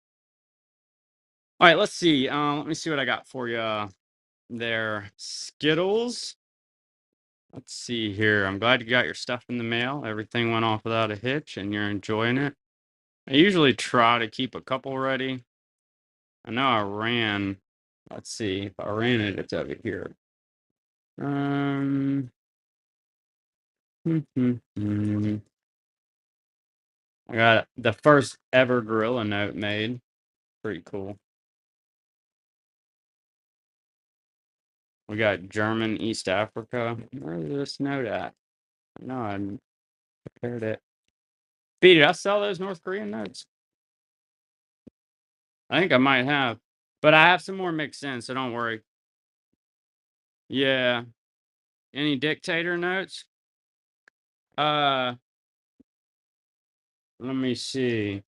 All right, let's see. Let me see what I got for you there. Skittles. Let's see here. I'm glad you got your stuff in the mail. Everything went off without a hitch and you're enjoying it. I usually try to keep a couple ready. I know I ran. Let's see. If I ran it, it's over here. I got the first ever gorilla note made. Pretty cool. We got German East Africa. Where's this note at? No, I prepared it. B, did I sell those North Korean notes? I think I might have. But I have some more mixed in, so don't worry. Yeah. Any dictator notes? Let me see.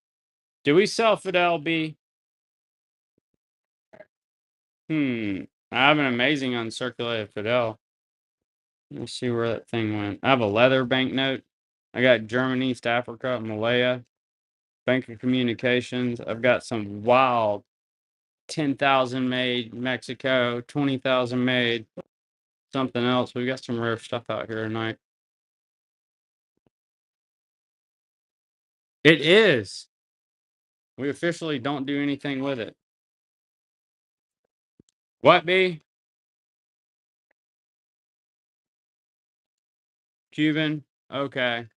Do we sell Fidel B? I have an amazing uncirculated Fidel. Let me see where that thing went. I have a leather banknote. I got German East Africa, Malaya, Bank of Communications. I've got some wild 10,000 made Mexico, 20,000 made something else. We got some rare stuff out here tonight. It is. We officially don't do anything with it. What, B? Cuban? Okay.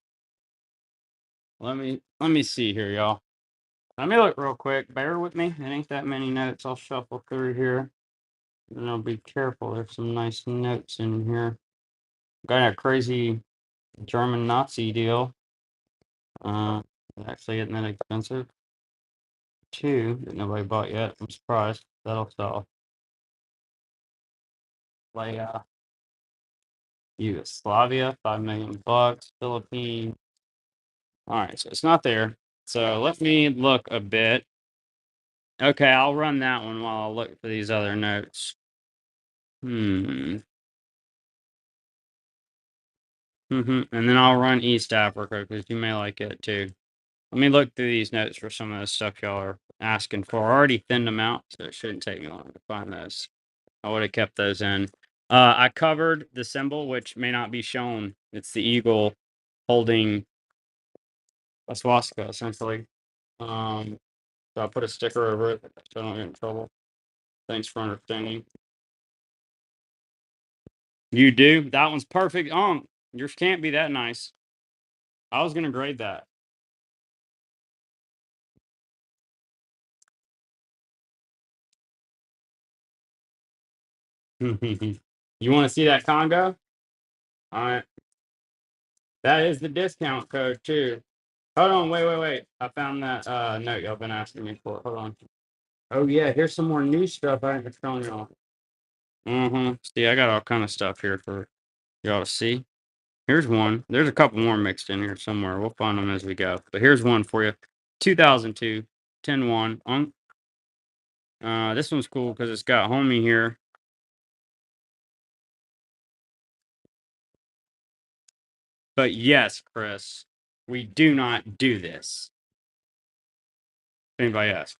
Let me see here, y'all. Let me look real quick. Bear with me. It ain't that many notes. I'll shuffle through here. And I'll be careful. There's some nice notes in here. Got a crazy German Nazi deal. Actually isn't that expensive. Two that nobody bought yet. I'm surprised. That'll sell. Like Yugoslavia, 5 million bucks. Philippines. All right, so it's not there. So let me look a bit. Okay, I'll run that one while I look for these other notes. And then I'll run East Africa because you may like it too. Let me look through these notes for some of the stuff y'all are asking for. I already thinned them out, so it shouldn't take me long to find those. I would have kept those in. I covered the symbol, which may not be shown. It's the eagle holding a swastika, essentially. So I put a sticker over it so I don't get in trouble. Thanks for understanding. You do? That one's perfect. Yours can't be that nice. I was gonna grade that. You want to see that Congo? All right. That is the discount code too. Hold on, wait. I found that note y'all been asking me for. Hold on. Oh yeah, here's some more new stuff I haven't shown y'all. See, I got all kind of stuff here for y'all to see. Here's one. There's a couple more mixed in here somewhere. We'll find them as we go. But here's one for you. 2002, 10-1. This one's cool because it's got homie here. But yes, Chris, we do not do this. Anybody else?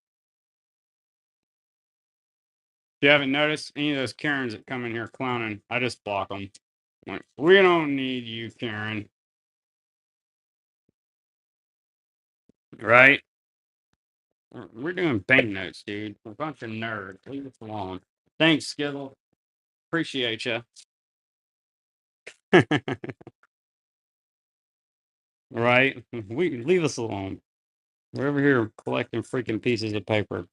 If you haven't noticed, any of those Karens that come in here clowning, I just block them. Like, we don't need you, Karen. Right? We're doing banknotes, dude. We're a bunch of nerds. Leave us alone. Thanks, Skittle. Appreciate you. Right? We leave us alone. We're over here collecting freaking pieces of paper.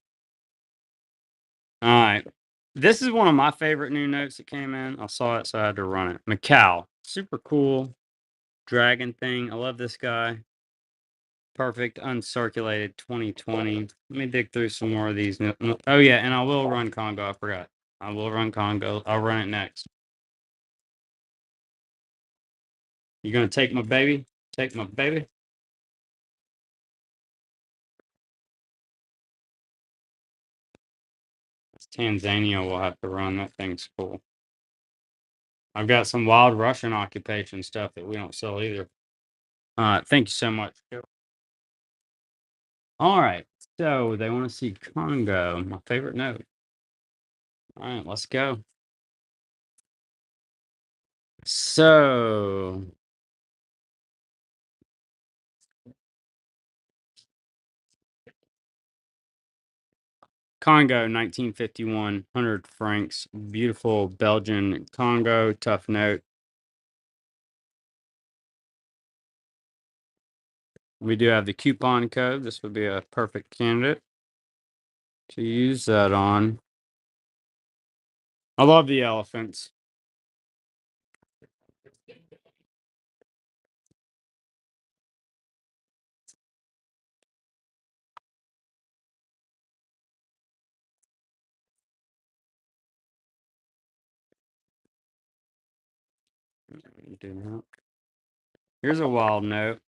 All right. This is one of my favorite new notes that came in. I saw it, so I had to run it. Macau. Super cool dragon thing. I love this guy. Perfect uncirculated 2020. Let me dig through some more of these. Oh, yeah, and I will run Congo. I forgot. I will run Congo. I'll run it next. You gonna take my baby? Take my baby? It's Tanzania will have to run. That thing's cool. I've got some wild Russian occupation stuff that we don't sell either. Thank you so much. All right. So they want to see Congo, my favorite note. All right, let's go. So Congo, 1951, 100 francs. Beautiful Belgian Congo, tough note. We do have the coupon code. This would be a perfect candidate to use that on. I love the elephants. Here's a wild note.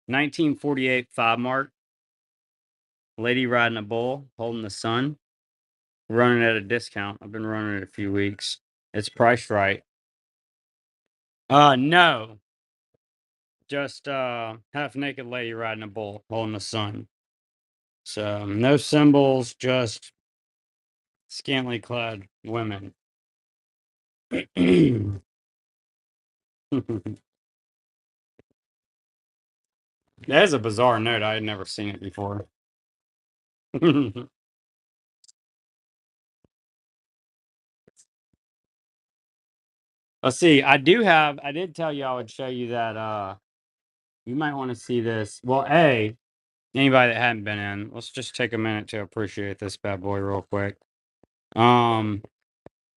1948 5 mark. Lady riding a bull, holding the sun. Running at a discount. I've been running it a few weeks. It's priced right. No. Just half naked lady riding a bull, holding the sun. So no symbols, just scantily clad women. That is a bizarre note. I had never seen it before. Let's see. I did tell you I would show you that you might want to see this. Well, anybody that hadn't been in, let's just take a minute to appreciate this bad boy real quick. Um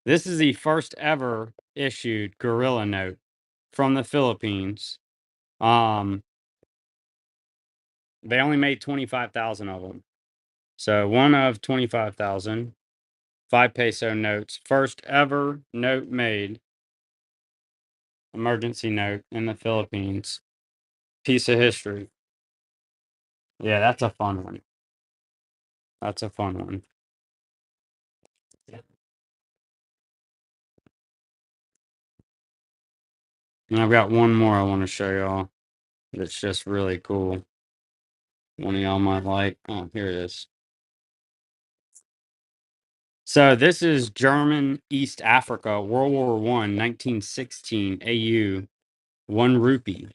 this is the first ever issued gorilla note from the Philippines. Um they only made 25,000 of them. So one of 25,000 5 peso notes, first ever note made, emergency note in the Philippines. Piece of history. Yeah, that's a fun one. That's a fun one. And I've got one more I want to show y'all that's just really cool. One of y'all might like. Oh, here it is. So this is German East Africa, World War I, 1916, AU, 1 rupee.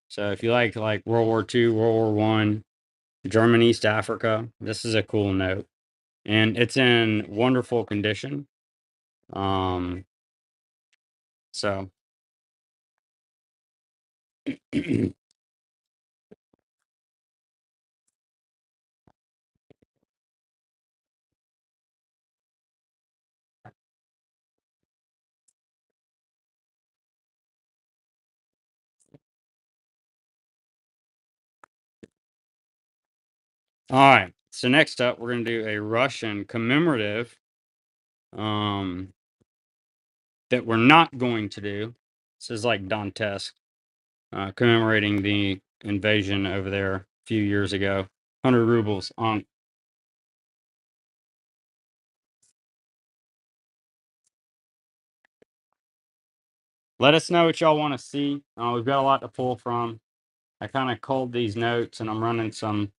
So if you like World War II, World War One, German East Africa, this is a cool note. And it's in wonderful condition. Um, so all right. So next up, we're gonna do a Russian commemorative. That we're not going to do. This is like Dantes, commemorating the invasion over there a few years ago. 100 rubles on. Let us know what y'all want to see. We've got a lot to pull from. I kind of culled these notes, and I'm running some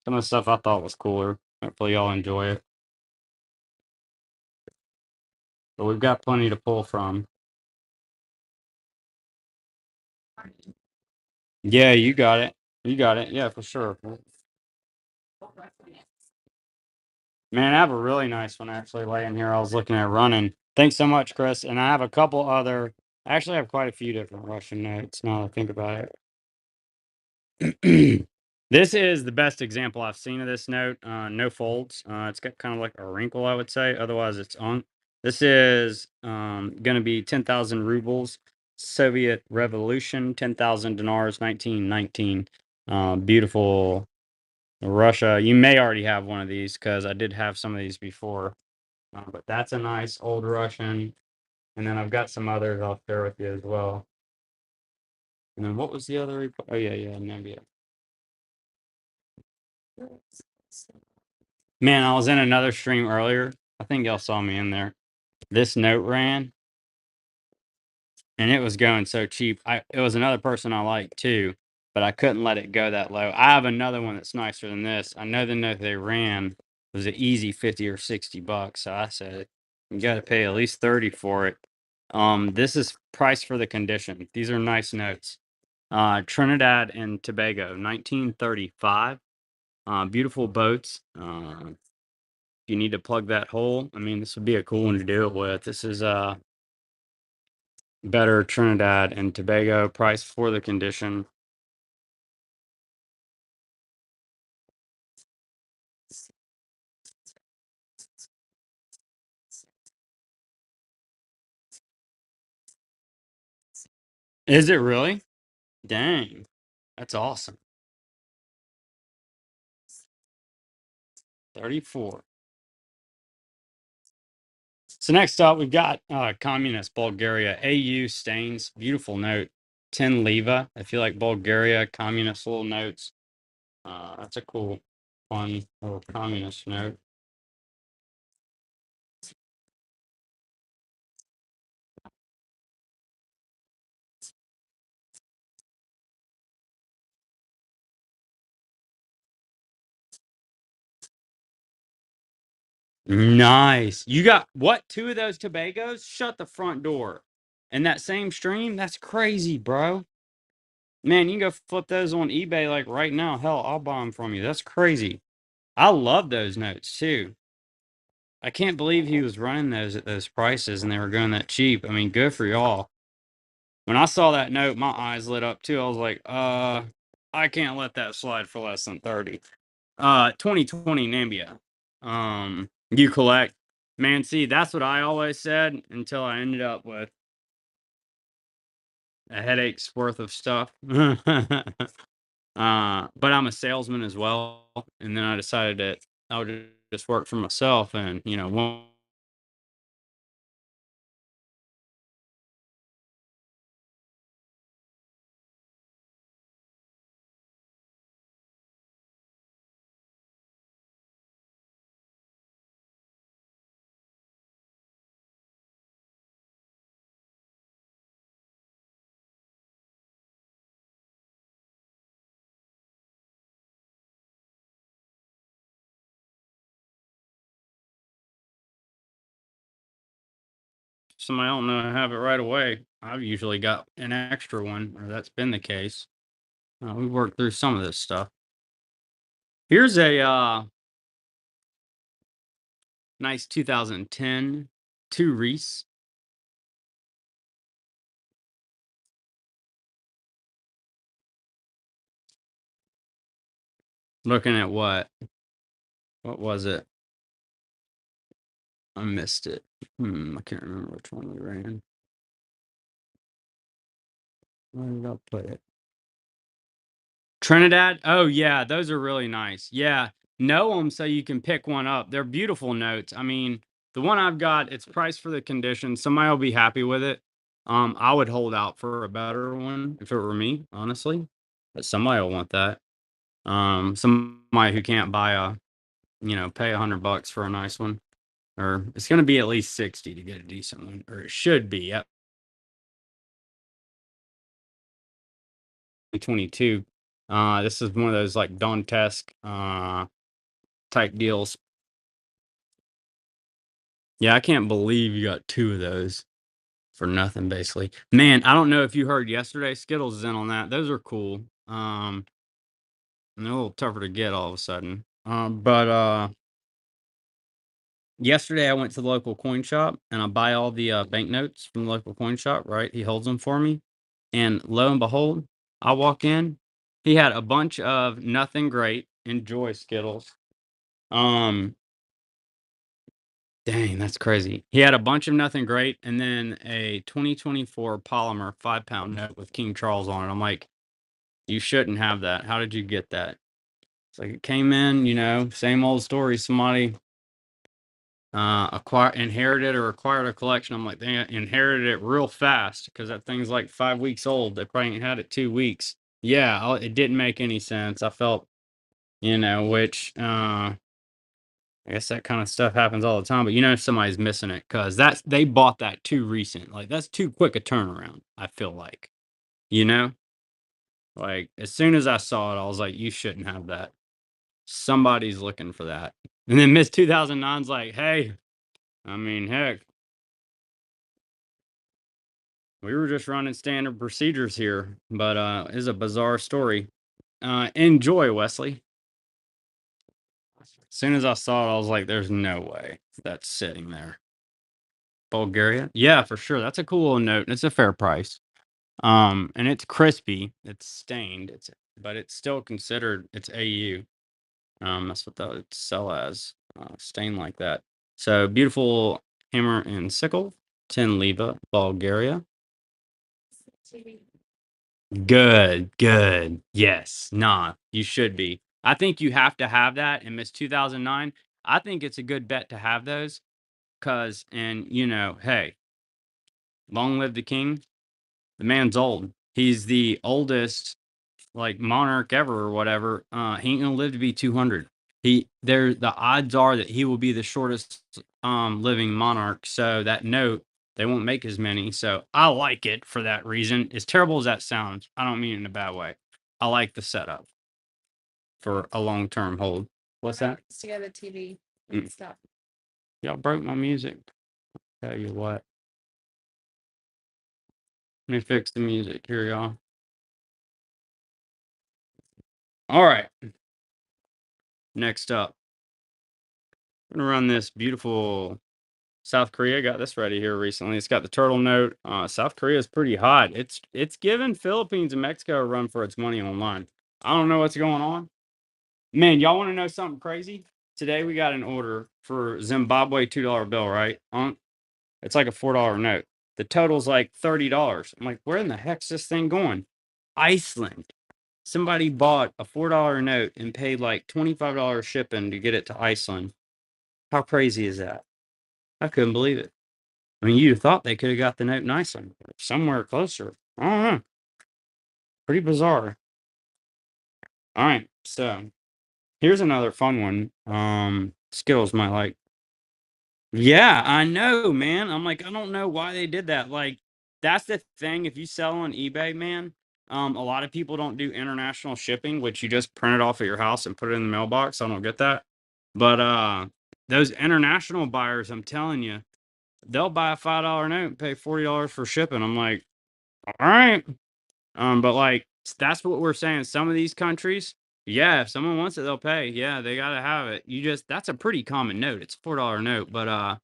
of the stuff I thought was cooler. Hopefully, y'all enjoy it. But we've got plenty to pull from. Yeah, you got it. You got it. Yeah, for sure. Man, I have a really nice one actually laying here. I was looking at running. Thanks so much, Chris. And I have a couple other. I actually have quite a few different Russian notes now that I think about it. This is the best example I've seen of this note. No folds. It's got kind of like a wrinkle, I would say. Otherwise, it's on. This is going to be 10,000 rubles, Soviet Revolution, 10,000 dinars, 1919. Beautiful Russia. You may already have one of these because I did have some of these before. But that's a nice old Russian. And then I've got some others I'll share with you as well. And then what was the other? Oh, yeah, Namibia. Man, I was in another stream earlier. I think y'all saw me in there. This note ran and it was going so cheap. It was another person I liked too, but I couldn't let it go that low. I have another one that's nicer than this. I know the note they ran was an easy 50 or 60 bucks. So I said, you got to pay at least 30 for it. This is price for the condition. These are nice notes. Trinidad and Tobago, 1935. Beautiful boats. If you need to plug that hole, I mean, this would be a cool one to do it with. This is better Trinidad and Tobago price for the condition. Is it really? Dang, that's awesome. 34. So next up, we've got communist Bulgaria. AU stains, beautiful note. 10 leva. I feel like Bulgaria communist little notes. That's a cool, fun little communist note. Nice. You got what? Two of those Tobagos? Shut the front door. In that same stream? That's crazy, bro. Man, you can go flip those on eBay like right now. Hell, I'll buy them from you. That's crazy. I love those notes too. I can't believe he was running those at those prices and they were going that cheap. I mean, good for y'all. When I saw that note, my eyes lit up too. I was like, I can't let that slide for less than 30. 2020 Nambia. You collect. Man, see, that's what I always said until I ended up with a headache's worth of stuff. But I'm a salesman as well, and then I decided that I would just work for myself, and somebody I don't know have it right away. I've usually got an extra one, or that's been the case. We worked through some of this stuff. Here's a nice 2010 two Reese. Looking at what? What was it? I missed it. I can't remember which one we ran. Where did I put it? Trinidad? Oh, yeah, those are really nice. Yeah, know them so you can pick one up. They're beautiful notes. I mean, the one I've got, it's priced for the condition. Somebody will be happy with it. I would hold out for a better one if it were me, honestly. But somebody will want that. Somebody who can't buy pay $100 for a nice one, or it's going to be at least 60 to get a decent one, or it should be. Yep. 2022. This is one of those like Dantesque type deals. Yeah, I can't believe you got two of those for nothing, basically. Man, I don't know if you heard yesterday. Skittles is in on that. Those are cool. And they're a little tougher to get all of a sudden. But yesterday I went to the local coin shop and I buy all the banknotes from the local coin shop. Right, he holds them for me, and lo and behold, I walk in. He had a bunch of nothing great enjoy Skittles. Um, Dang, that's crazy. He had a bunch of nothing great and then a 2024 polymer 5-pound note with King Charles on it. I'm like, you shouldn't have that. How did you get that? It's like it came in, same old story. Somebody inherited or acquired a collection. I'm like, they inherited it real fast because that thing's like 5 weeks old. They probably ain't had it 2 weeks. Yeah, it didn't make any sense. I felt, which I guess that kind of stuff happens all the time, but somebody's missing it because they bought that too recent. Like that's too quick a turnaround. I feel like, you know, like as soon as I saw it, I was like, you shouldn't have that. Somebody's looking for that. And then Miss 2009's like, hey, I mean, heck, we were just running standard procedures here, but it's a bizarre story. Enjoy, Wesley. As soon as I saw it, I was like, there's no way that's sitting there. Bulgaria? Yeah, for sure. That's a cool little note. And it's a fair price. And it's crispy. It's stained. But it's still considered it's AU. That's what that would sell as. Stained like that. So beautiful hammer and sickle. 10 leva, Bulgaria. Good, good. Yes. Nah, you should be. I think you have to have that in Miss 2009. I think it's a good bet to have those. And hey, long live the king. The man's old. He's the oldest like monarch ever or whatever. He ain't gonna live to be 200. The odds are that he will be the shortest living monarch. So that note, they won't make as many. So I like it for that reason. As terrible as that sounds, I don't mean it in a bad way. I like the setup for a long term hold. What's that? Together TV stuff. Y'all broke my music. Tell you what. Let me fix the music. Here, y'all. All right. Next up, I'm gonna run this beautiful South Korea. Got this ready here recently. It's got the turtle note. South Korea is pretty hot. It's giving Philippines and Mexico a run for its money online. I don't know what's going on. Man, y'all want to know something crazy? Today we got an order for Zimbabwe $2 bill, right? It's like a $4 note. The total's like $30. I'm like, where in the heck's this thing going? Iceland. Somebody bought a $4 note and paid like $25 shipping to get it to Iceland. How crazy is that? I couldn't believe it. I mean, you'd have thought they could have got the note in Iceland or somewhere closer. I don't know. Pretty bizarre. All right, so here's another fun one. Skittles might like. Yeah, I know, man. I'm like, I don't know why they did that. Like, that's the thing. If you sell on eBay, man, a lot of people don't do international shipping, which you just print it off at your house and put it in the mailbox. I don't get that. But those international buyers, I'm telling you, they'll buy a $5 note and pay $40 for shipping. I'm like, all right. But like that's what we're saying. Some of these countries, yeah, if someone wants it, they'll pay. Yeah, they gotta have it. That's a pretty common note. It's a $4 note. But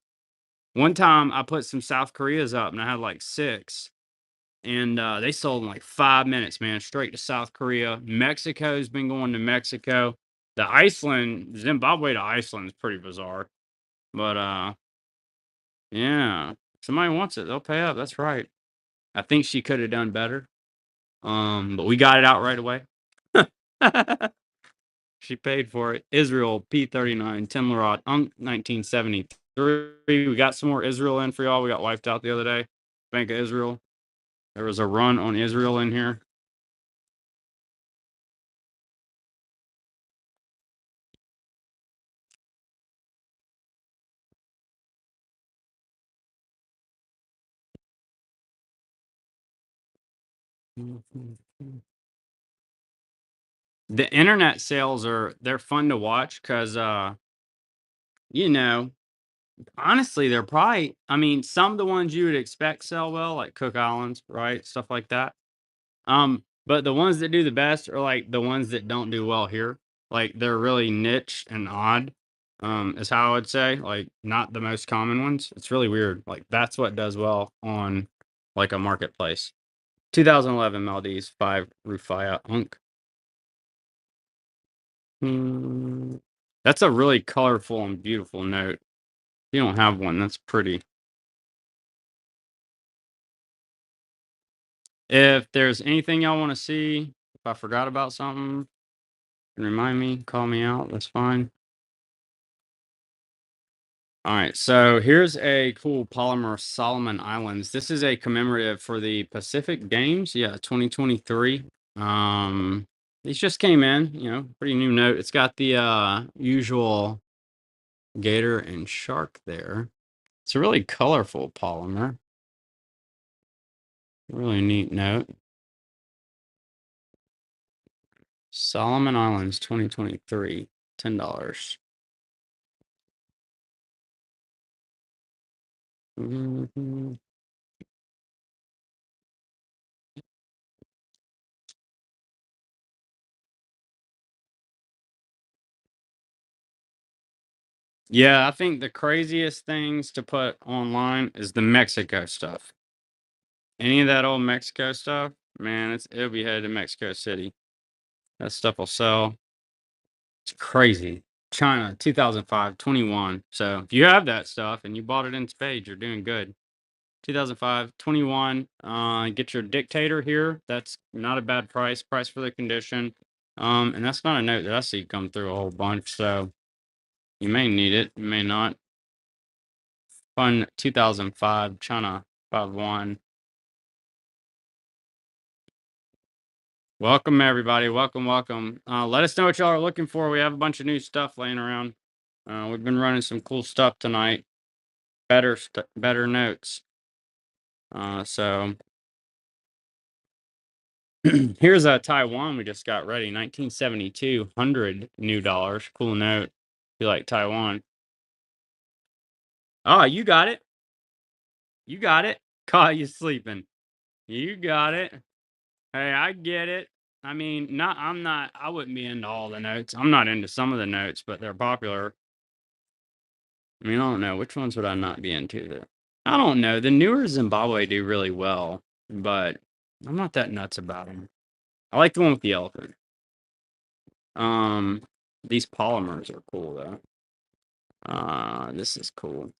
one time I put some South Koreas up and I had like six. And they sold in like 5 minutes, man, straight to South Korea. Mexico's been going to Mexico. Zimbabwe to Iceland is pretty bizarre. But yeah, somebody wants it, they'll pay up. That's right. I think she could have done better. But we got it out right away. She paid for it. Israel P39 Timlerot 1973. We got some more Israel in for y'all. We got wiped out the other day. Bank of Israel. There was a run on Israel in here. The internet sales they're fun to watch because you know, honestly, they're probably I mean, some of the ones you would expect sell well, like Cook Islands, right? Stuff like that. But the ones that do the best are like the ones that don't do well here. Like they're really niche and odd. Is how I would say. Like not the most common ones. It's really weird. Like that's what does well on like a marketplace. 2011 Maldives 5 Rufia Unk. Hmm. That's a really colorful and beautiful note. If you don't have one, that's pretty. If there's anything y'all want to see, if I forgot about something, can remind me, call me out. That's fine. All right, so here's a cool polymer Solomon Islands. This is a commemorative for the Pacific Games, yeah, 2023. These just came in, pretty new note. It's got the usual gator and shark there. It's a really colorful polymer. Really neat note. Solomon Islands 2023, $10. Mhm. Yeah, I think the craziest things to put online is the Mexico stuff. Any of that old Mexico stuff, man, it'll be headed to Mexico City. That stuff will sell. It's crazy. China, 2005, 21. So if you have that stuff and you bought it in spades, you're doing good. 2005, 21. Get your dictator here. That's not a bad price for the condition. And that's not a note that I see come through a whole bunch. So you may need it, you may not. Fun 2005, China 5-1. Welcome everybody. Welcome, welcome. Let us know what y'all are looking for. We have a bunch of new stuff laying around. We've been running some cool stuff tonight. Better notes. So here's a Taiwan we just got ready. 1972, 100 new dollars. Cool note. If you like Taiwan. Oh, you got it. You got it. Caught you sleeping. You got it. Hey, I get it. I mean, I wouldn't be into all the notes. I'm not into some of the notes, but they're popular. I mean, I don't know. Which ones would I not be into there? I don't know. The newer Zimbabwe do really well, but I'm not that nuts about them. I like the one with the elephant. Um, these polymers are cool though. This is cool.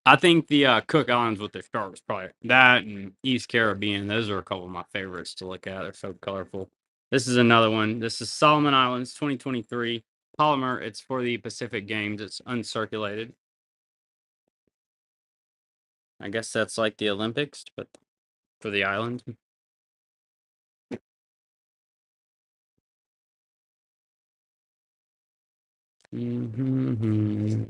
I think the Cook Islands with the sharks probably that and East Caribbean. Those are a couple of my favorites to look at. They're so colorful. This is another one. This is Solomon Islands 2023 polymer. It's for the Pacific Games. It's uncirculated. I guess that's like the Olympics, but for the island. Mm-hmm.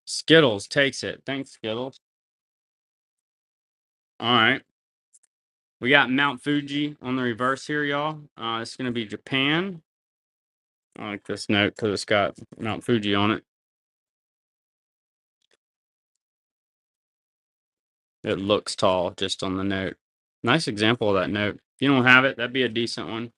Skittles takes it. Thanks, Skittles. All right. We got Mount Fuji on the reverse here, y'all. It's going to be Japan. I like this note because it's got Mount Fuji on it. It looks tall just on the note. Nice example of that note. If you don't have it, that'd be a decent one.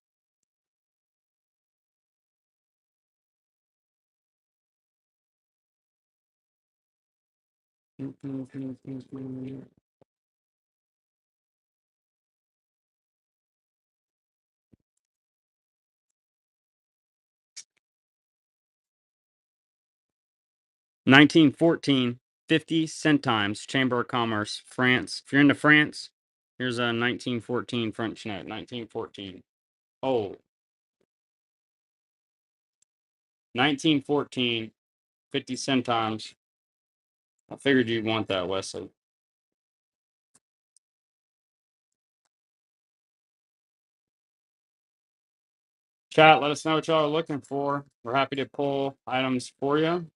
$1914, 50 centimes, Chamber of Commerce, France. If you're into France, here's a 1914 French note. 1914. Oh, 1914, 50 centimes. I figured you'd want that, Wesley. Chat, let us know what y'all are looking for. We're happy to pull items for you.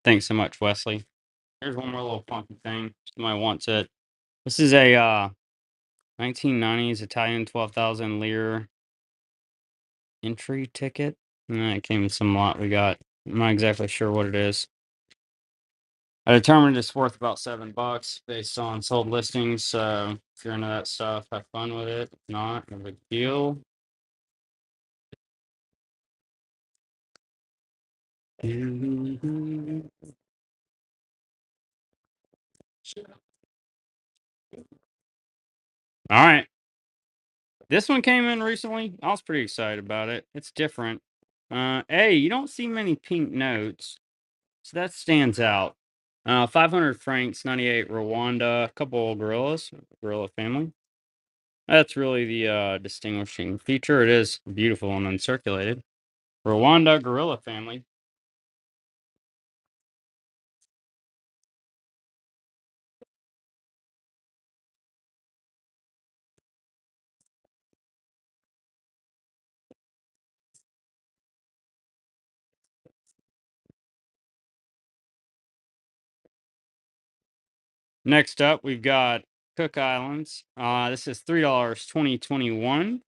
Thanks so much, Wesley. Here's one more little funky thing. Somebody wants it. This is a 1990s Italian 12,000 lire entry ticket. It came with some lot we got. I'm not exactly sure what it is. I determined it's worth about $7 based on sold listings. So if you're into that stuff, have fun with it. If not, no big deal. All right. This one came in recently. I was pretty excited about it. It's different. Hey, you don't see many pink notes, so that stands out. 500 francs, 98 Rwanda, a couple of gorillas, gorilla family. That's really the distinguishing feature. It is beautiful and uncirculated. Rwanda gorilla family. Next up, we've got Cook Islands. This is $3, 2021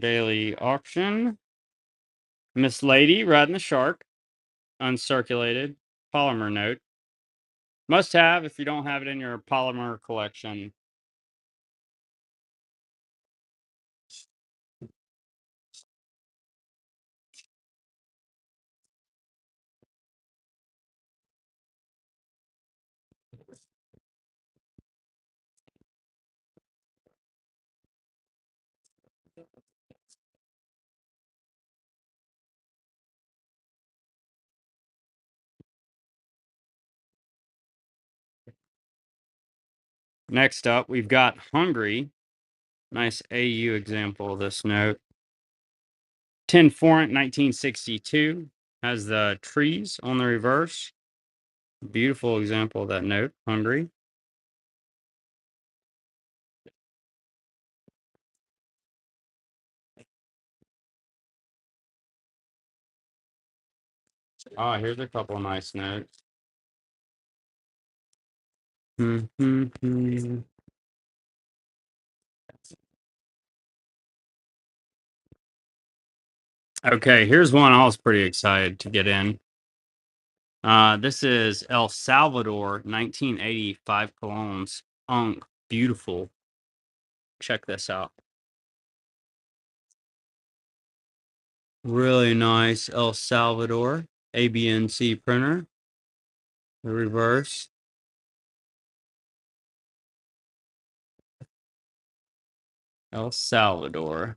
daily auction. Miss Lady riding the shark, uncirculated polymer note. Must have if you don't have it in your polymer collection. Next up, we've got Hungary. Nice AU example of this note. 10 forint, 1962. Has the trees on the reverse. Beautiful example of that note, Hungary. Here's a couple nice notes. Okay, here's one I was pretty excited to get in. This is El Salvador, 1985 colones. Beautiful. Check this out. Really nice El Salvador ABNC printer. The reverse. El Salvador.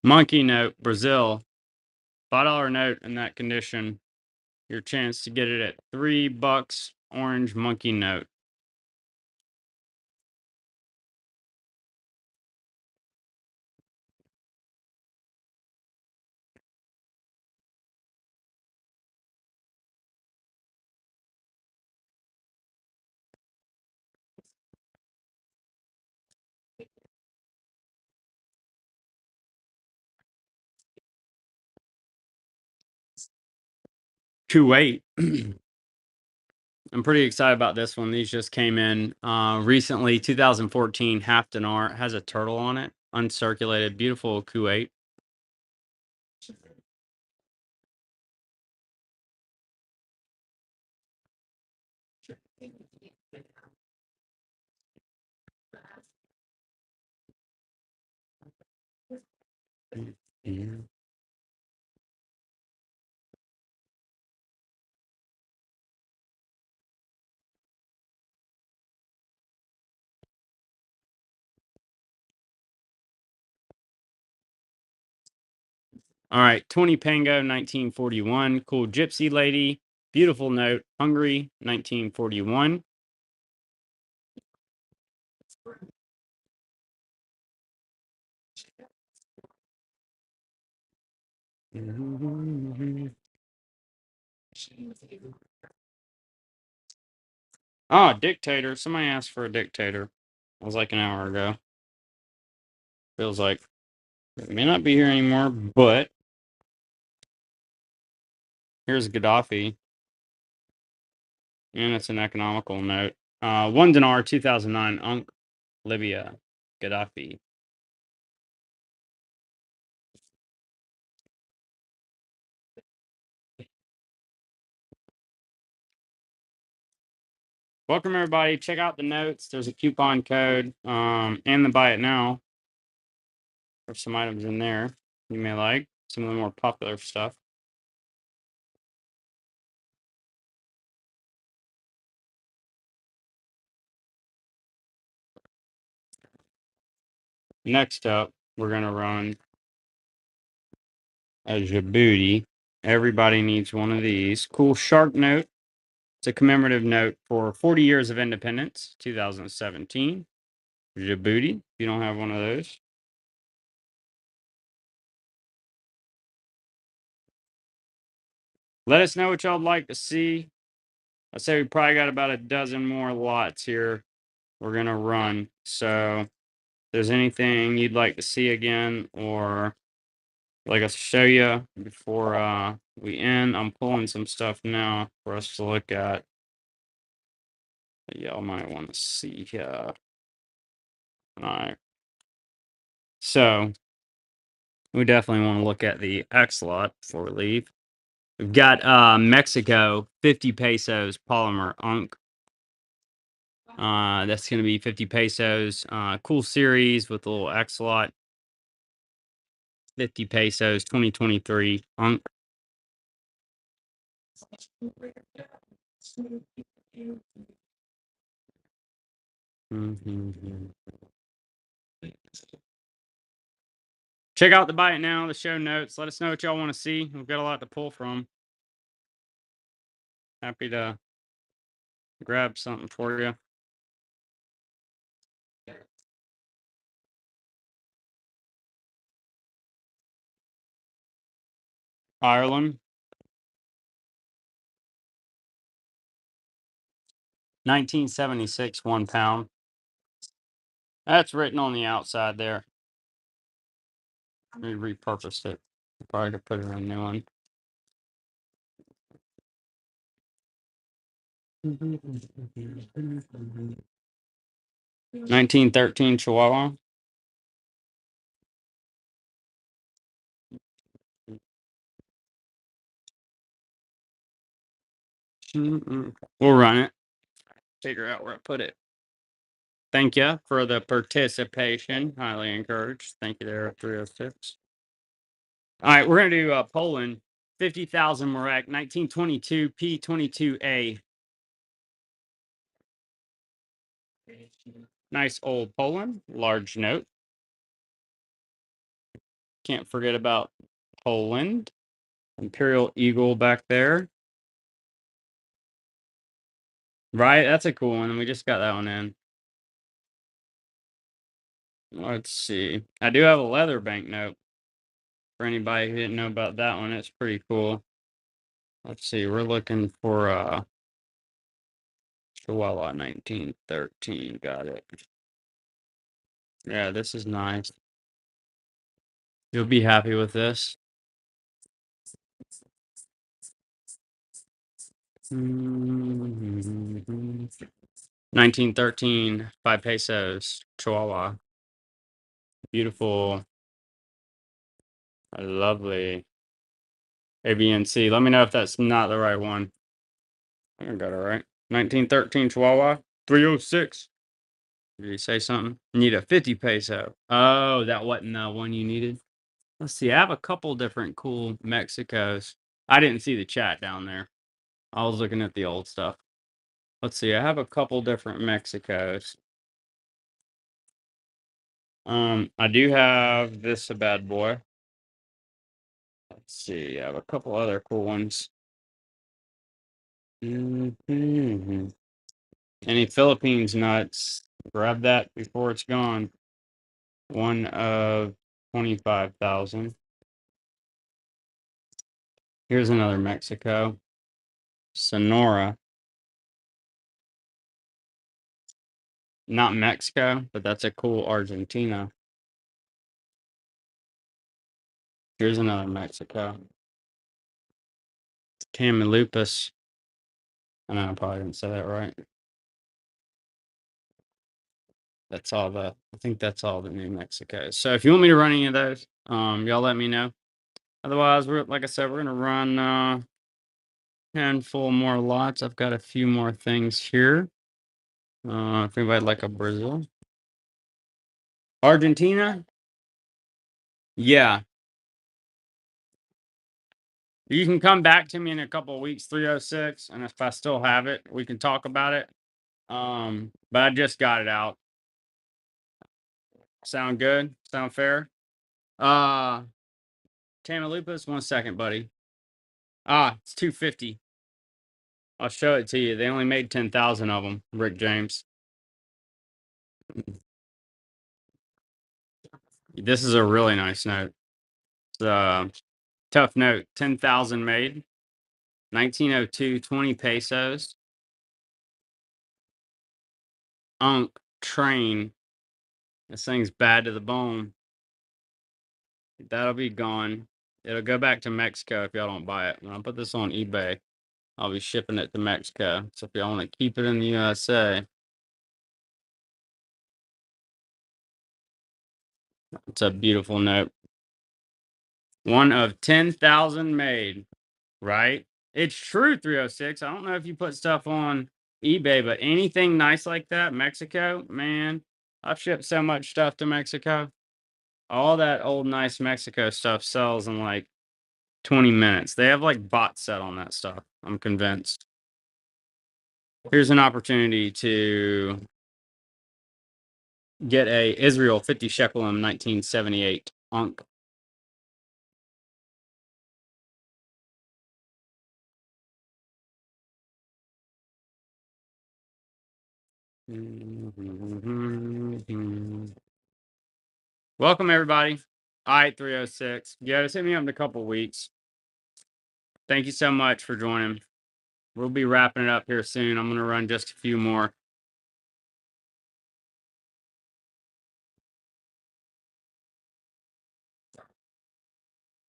Monkey note, Brazil. $5 note in that condition. Your chance to get it at $3. Orange monkey note. Kuwait. I'm pretty excited about this one. These just came in recently. 2014 half dinar. It has a turtle on it. Uncirculated. Beautiful Kuwait. All right, 20 Pango, 1941. Cool Gypsy Lady. Beautiful note. Hungary, 1941. Oh, dictator. Somebody asked for a dictator. It was like an hour ago. Feels like it may not be here anymore, but here's Gaddafi. And it's an economical note. 1 dinar, 2009, Unk, Libya, Gaddafi. Welcome everybody. Check out the notes. There's a coupon code and the buy it now. There's some items in there you may like. Some of the more popular stuff. Next up, we're gonna run a Djibouti. Everybody needs one of these. Cool shark note. It's a commemorative note for 40 years of independence, 2017. Djibouti, if you don't have one of those. Let us know what y'all would like to see. I say we probably got about a dozen more lots here we're going to run. So if there's anything you'd like to see again or like us to show you before we end, I'm pulling some stuff now for us to look at that y'all might want to see here. All right. So we definitely want to look at the X lot before we leave. We've got Mexico, 50 pesos polymer unk. That's going to be 50 pesos. Cool series with a little X lot. 50 pesos, 2023 unk. Check out the buy it now, the show notes. Let us know what y'all want to see. We've got a lot to pull from. Happy to grab something for you. Ireland. 1976, £1. That's written on the outside there. We repurposed it. Probably could put it in a new one. 1913 Chihuahua. We'll run it. Figure out where I put it. Thank you for the participation. Highly encouraged. Thank you there, 306. All right, we're going to do Poland. 50,000 Marek, 1922 P22A. Nice old Poland. Large note. Can't forget about Poland. Imperial Eagle back there. Right, that's a cool one. We just got that one in. Let's see. I do have a leather banknote. For anybody who didn't know about that one, it's pretty cool. Let's see. We're looking for Chihuahua 1913. Got it. Yeah, this is nice. You'll be happy with this. 1913, 5 pesos, Chihuahua. Beautiful. Lovely. ABNC. Let me know if that's not the right one. I got it right. 1913 Chihuahua. 306. Did he say something? Need a 50 peso. Oh, that wasn't the one you needed. Let's see. I have a couple different cool Mexicos. I didn't see the chat down there. I was looking at the old stuff. Let's see. I have a couple different Mexicos. I do have this a bad boy. Let's see. I have a couple other cool ones. Any Philippines nuts? Grab that before it's gone. One of 25,000. Here's another Mexico. Sonora. Not Mexico, but that's a cool Argentina. Here's another Mexico. Tamaulipas. I know I probably didn't say that right. That's all I think that's all the New Mexico. So if you want me to run any of those, y'all let me know. Otherwise, like I said, we're gonna run handful more lots. I've got a few more things here. If anybody like a Brazil. Argentina? Yeah. You can come back to me in a couple of weeks, 306, and if I still have it, we can talk about it. But I just got it out. Sound good? Sound fair? Uh Tamaulipas, 1 second, buddy. It's 250. I'll show it to you. They only made 10,000 of them, Rick James. This is a really nice note. It's a tough note. 10,000 made. 1902, 20 pesos. Unk train. This thing's bad to the bone. That'll be gone. It'll go back to Mexico if y'all don't buy it. When I put this on eBay, I'll be shipping it to Mexico. So if y'all want to keep it in the USA, it's a beautiful note. One of 10,000 made, right? It's true, 306. I don't know if you put stuff on eBay, but anything nice like that, Mexico, man, I've shipped so much stuff to Mexico. All that old nice Mexico stuff sells in like 20 minutes. They have like bots set on that stuff. I'm convinced. Here's an opportunity to get a Israel 50 shekel in 1978 Unk. Welcome everybody. All right, 306. Yeah, just hit me up in a couple weeks. Thank you so much for joining. We'll be wrapping it up here soon. I'm going to run just a few more.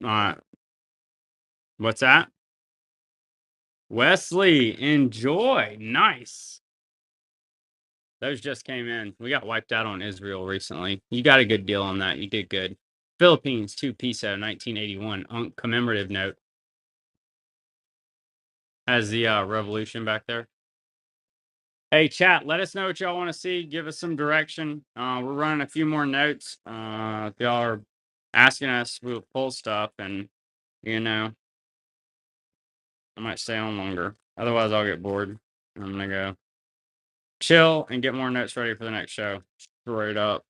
All right. What's that? Wesley, enjoy. Nice. Those just came in. We got wiped out on Israel recently. You got a good deal on that. You did good. Philippines, 2 peso, 1981. Unk commemorative note. Has the revolution back there. Hey, chat, let us know what y'all want to see. Give us some direction. We're running a few more notes. If y'all are asking us, we'll pull stuff and, you know, I might stay on longer. Otherwise, I'll get bored. I'm going to go chill and get more notes ready for the next show. Straight up.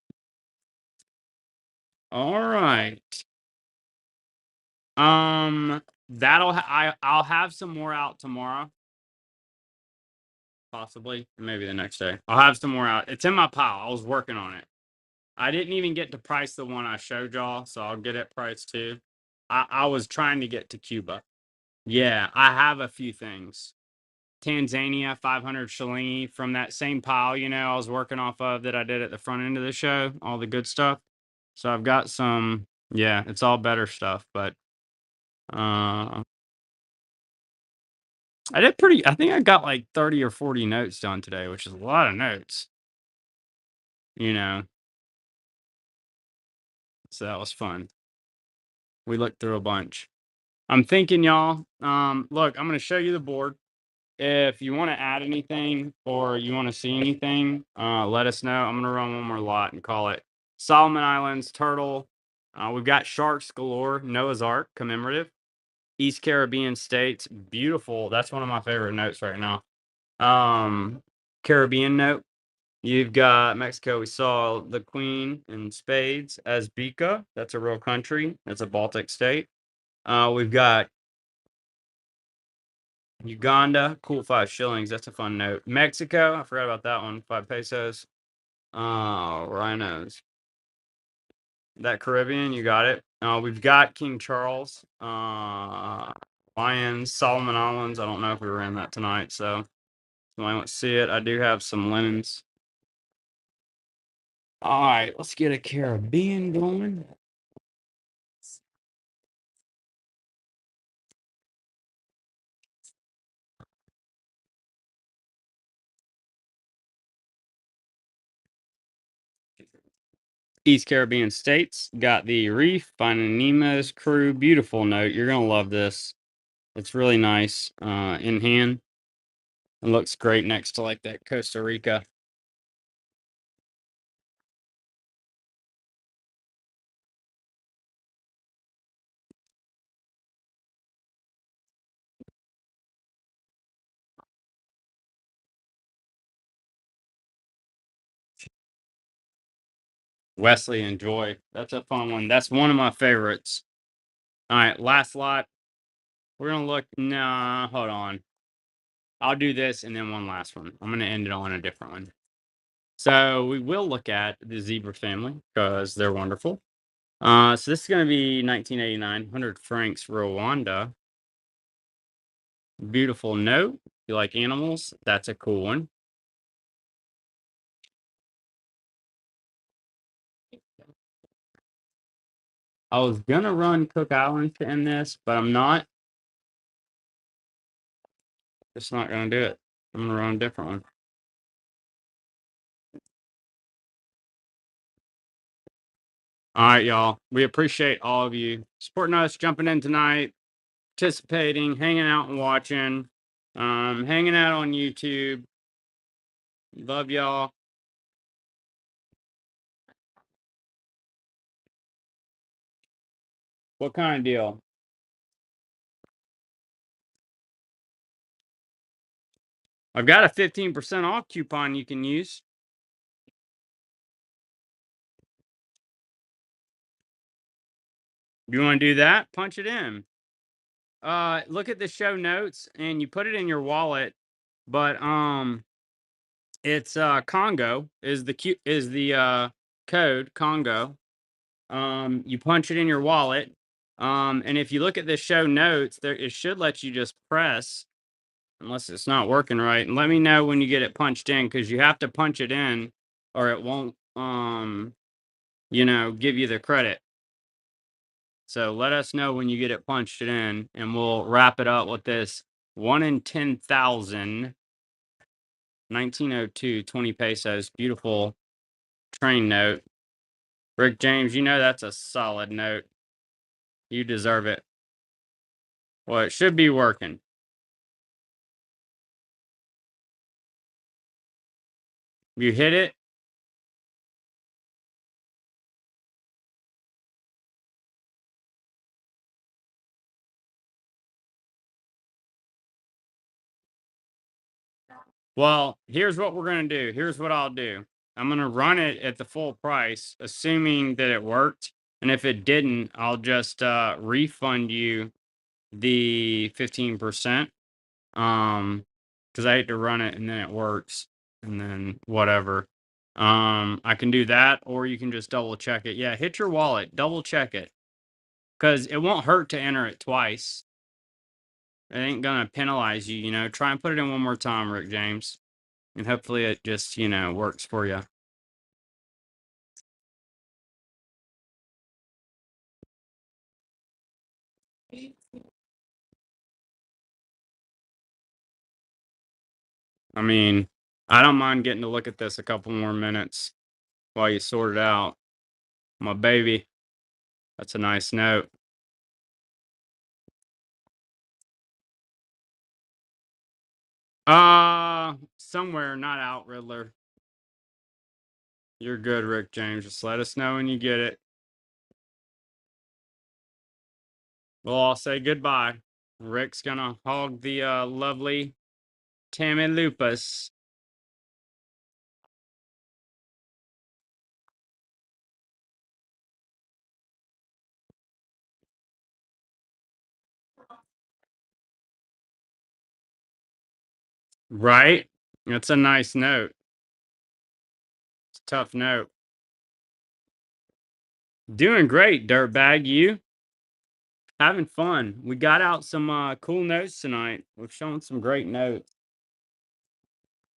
All right. I'll have some more out tomorrow. Possibly. Maybe the next day. I'll have some more out. It's in my pile. I was working on it. I didn't even get to price the one I showed y'all, so I'll get it priced too. I was trying to get to Cuba. Yeah, I have a few things. Tanzania, 500 shillingi from that same pile, I was working off of that I did at the front end of the show, all the good stuff. So I've got some, yeah, it's all better stuff, but I think I got like 30 or 40 notes done today, which is a lot of notes, so that was fun. We looked through a bunch. I'm thinking, y'all, look, I'm going to show you the board. If you want to add anything or you want to see anything, let us know. I'm going to run one more lot and call it Solomon Islands, Turtle. We've got Sharks galore, Noah's Ark, commemorative. East Caribbean states, beautiful. That's one of my favorite notes right now. Caribbean note. You've got Mexico. We saw the Queen in spades, Azbica. That's a real country. That's a Baltic state. We've got Uganda, cool 5 shillings. That's a fun note. Mexico, I forgot about that one. 5 pesos. Rhinos. That Caribbean, you got it. We've got King Charles. Lions, Solomon Islands. I don't know if we were in that tonight, so somebody wants to see it. I do have some linens. All right, let's get a Caribbean going. East Caribbean states got the Reef, Finding Nemo's crew. Beautiful note. You're gonna love this. It's really nice in hand. It looks great next to like that Costa Rica. Wesley and Joy. That's a fun one. That's one of my favorites. All right, last lot. We're gonna look. Nah, hold on. I'll do this and then one last one. I'm gonna end it on a different one. So we will look at the zebra family because they're wonderful. So this is gonna be 1989, 100 francs Rwanda. Beautiful note. If you like animals, that's a cool one. I was gonna run Cook Islands to end this, but I'm not. Just not gonna do it. I'm gonna run a different one. All right, y'all. We appreciate all of you supporting us, jumping in tonight, participating, hanging out and watching, hanging out on YouTube. Love y'all. What kind of deal? I've got a 15% off coupon you can use. You want to do that? Punch it in. Look at the show notes and you put it in your wallet, but it's Congo is the code Congo. You punch it in your wallet. And if you look at the show notes, there it should let you just press unless it's not working right. And let me know when you get it punched in because you have to punch it in or it won't give you the credit. So let us know when you get it punched in and we'll wrap it up with this 1 in 10,000 1902 20 pesos. Beautiful train note. Rick James, you know that's a solid note. You deserve it. Well, it should be working. You hit it. Well, here's what we're going to do. Here's what I'll do. I'm going to run it at the full price, assuming that it worked. And if it didn't, I'll just refund you the 15%. Because I hate to run it and then it works and then whatever. I can do that, or you can just double check it. Yeah, hit your wallet, double check it. Because it won't hurt to enter it twice. It ain't gonna penalize you, Try and put it in one more time, Rick James. And hopefully it just, works for you. I mean, I don't mind getting to look at this a couple more minutes while you sort it out. My baby. That's a nice note. Somewhere, not out, Riddler. You're good, Rick James. Just let us know when you get it. Well, I'll say goodbye. Rick's gonna hog the lovely Tammy Lupus. Right? That's a nice note. It's a tough note. Doing great, dirtbag. You? Having fun. We got out some cool notes tonight. We've shown some great notes.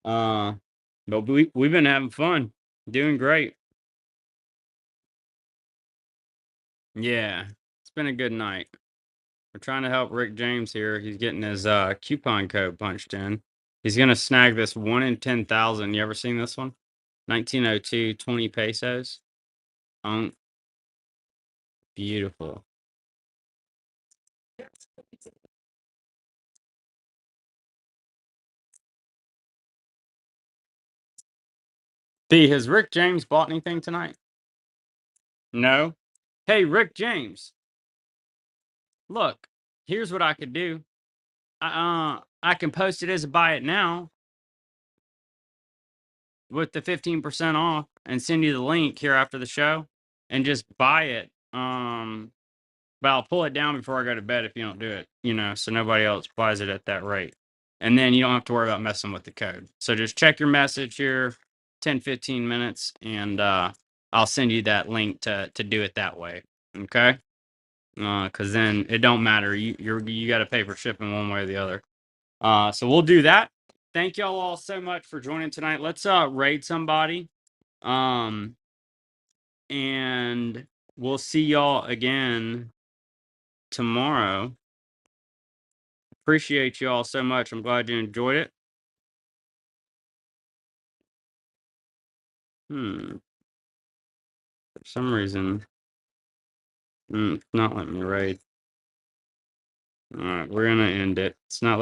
Uh, but we've been having fun, doing great. Yeah, it's been a good night. We're trying to help Rick James here. He's getting his coupon code punched in. He's gonna snag this 1 in 10,000. You ever seen this one? 1902, 20 pesos. Um, Beautiful. B, has Rick James bought anything tonight? No. Hey, Rick James, look, here's what I could do. I can post it as a buy it now with the 15% off and send you the link here after the show and just buy it. But I'll pull it down before I go to bed if you don't do it, so nobody else buys it at that rate. And then you don't have to worry about messing with the code. So just check your message here 10, 15 minutes, and I'll send you that link to do it that way. Okay? Because then it don't matter. You got to pay for shipping one way or the other. So we'll do that. Thank y'all all so much for joining tonight. Let's raid somebody. Um, and we'll see y'all again tomorrow. Appreciate you all so much. I'm glad you enjoyed it. For some reason, it's not letting me raid. All right, we're gonna end it. It's not